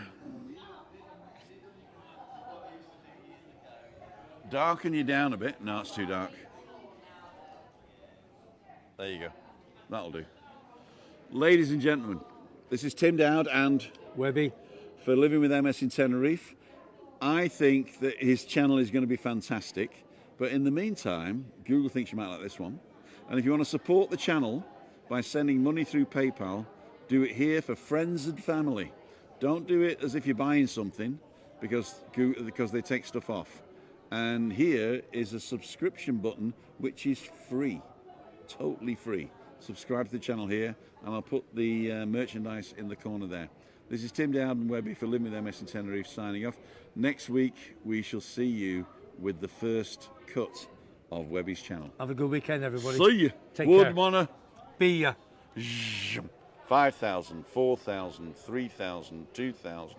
A: darken you down a bit. No, it's too dark. There you go. That'll do. Ladies and gentlemen, this is Tim Dowd and
F: Webby.
A: for Living with MS in Tenerife. I think that his channel is going to be fantastic. But in the meantime, Google thinks you might like this one. And if you want to support the channel by sending money through PayPal, do it here for friends and family. Don't do it as if you're buying something because they take stuff off. And here is a subscription button which is free, totally free. Subscribe to the channel here, and I'll put the merchandise in the corner there. This is Tim Dowd and Webby for Living with MS in Tenerife signing off. Next week we shall see you with the first cut of Webby's channel.
F: Have a good weekend, everybody.
A: See you.
F: Take
A: Would
F: care.
A: wanna
F: Be ya.
A: 5,000, 4,000, 3,000, 2,000.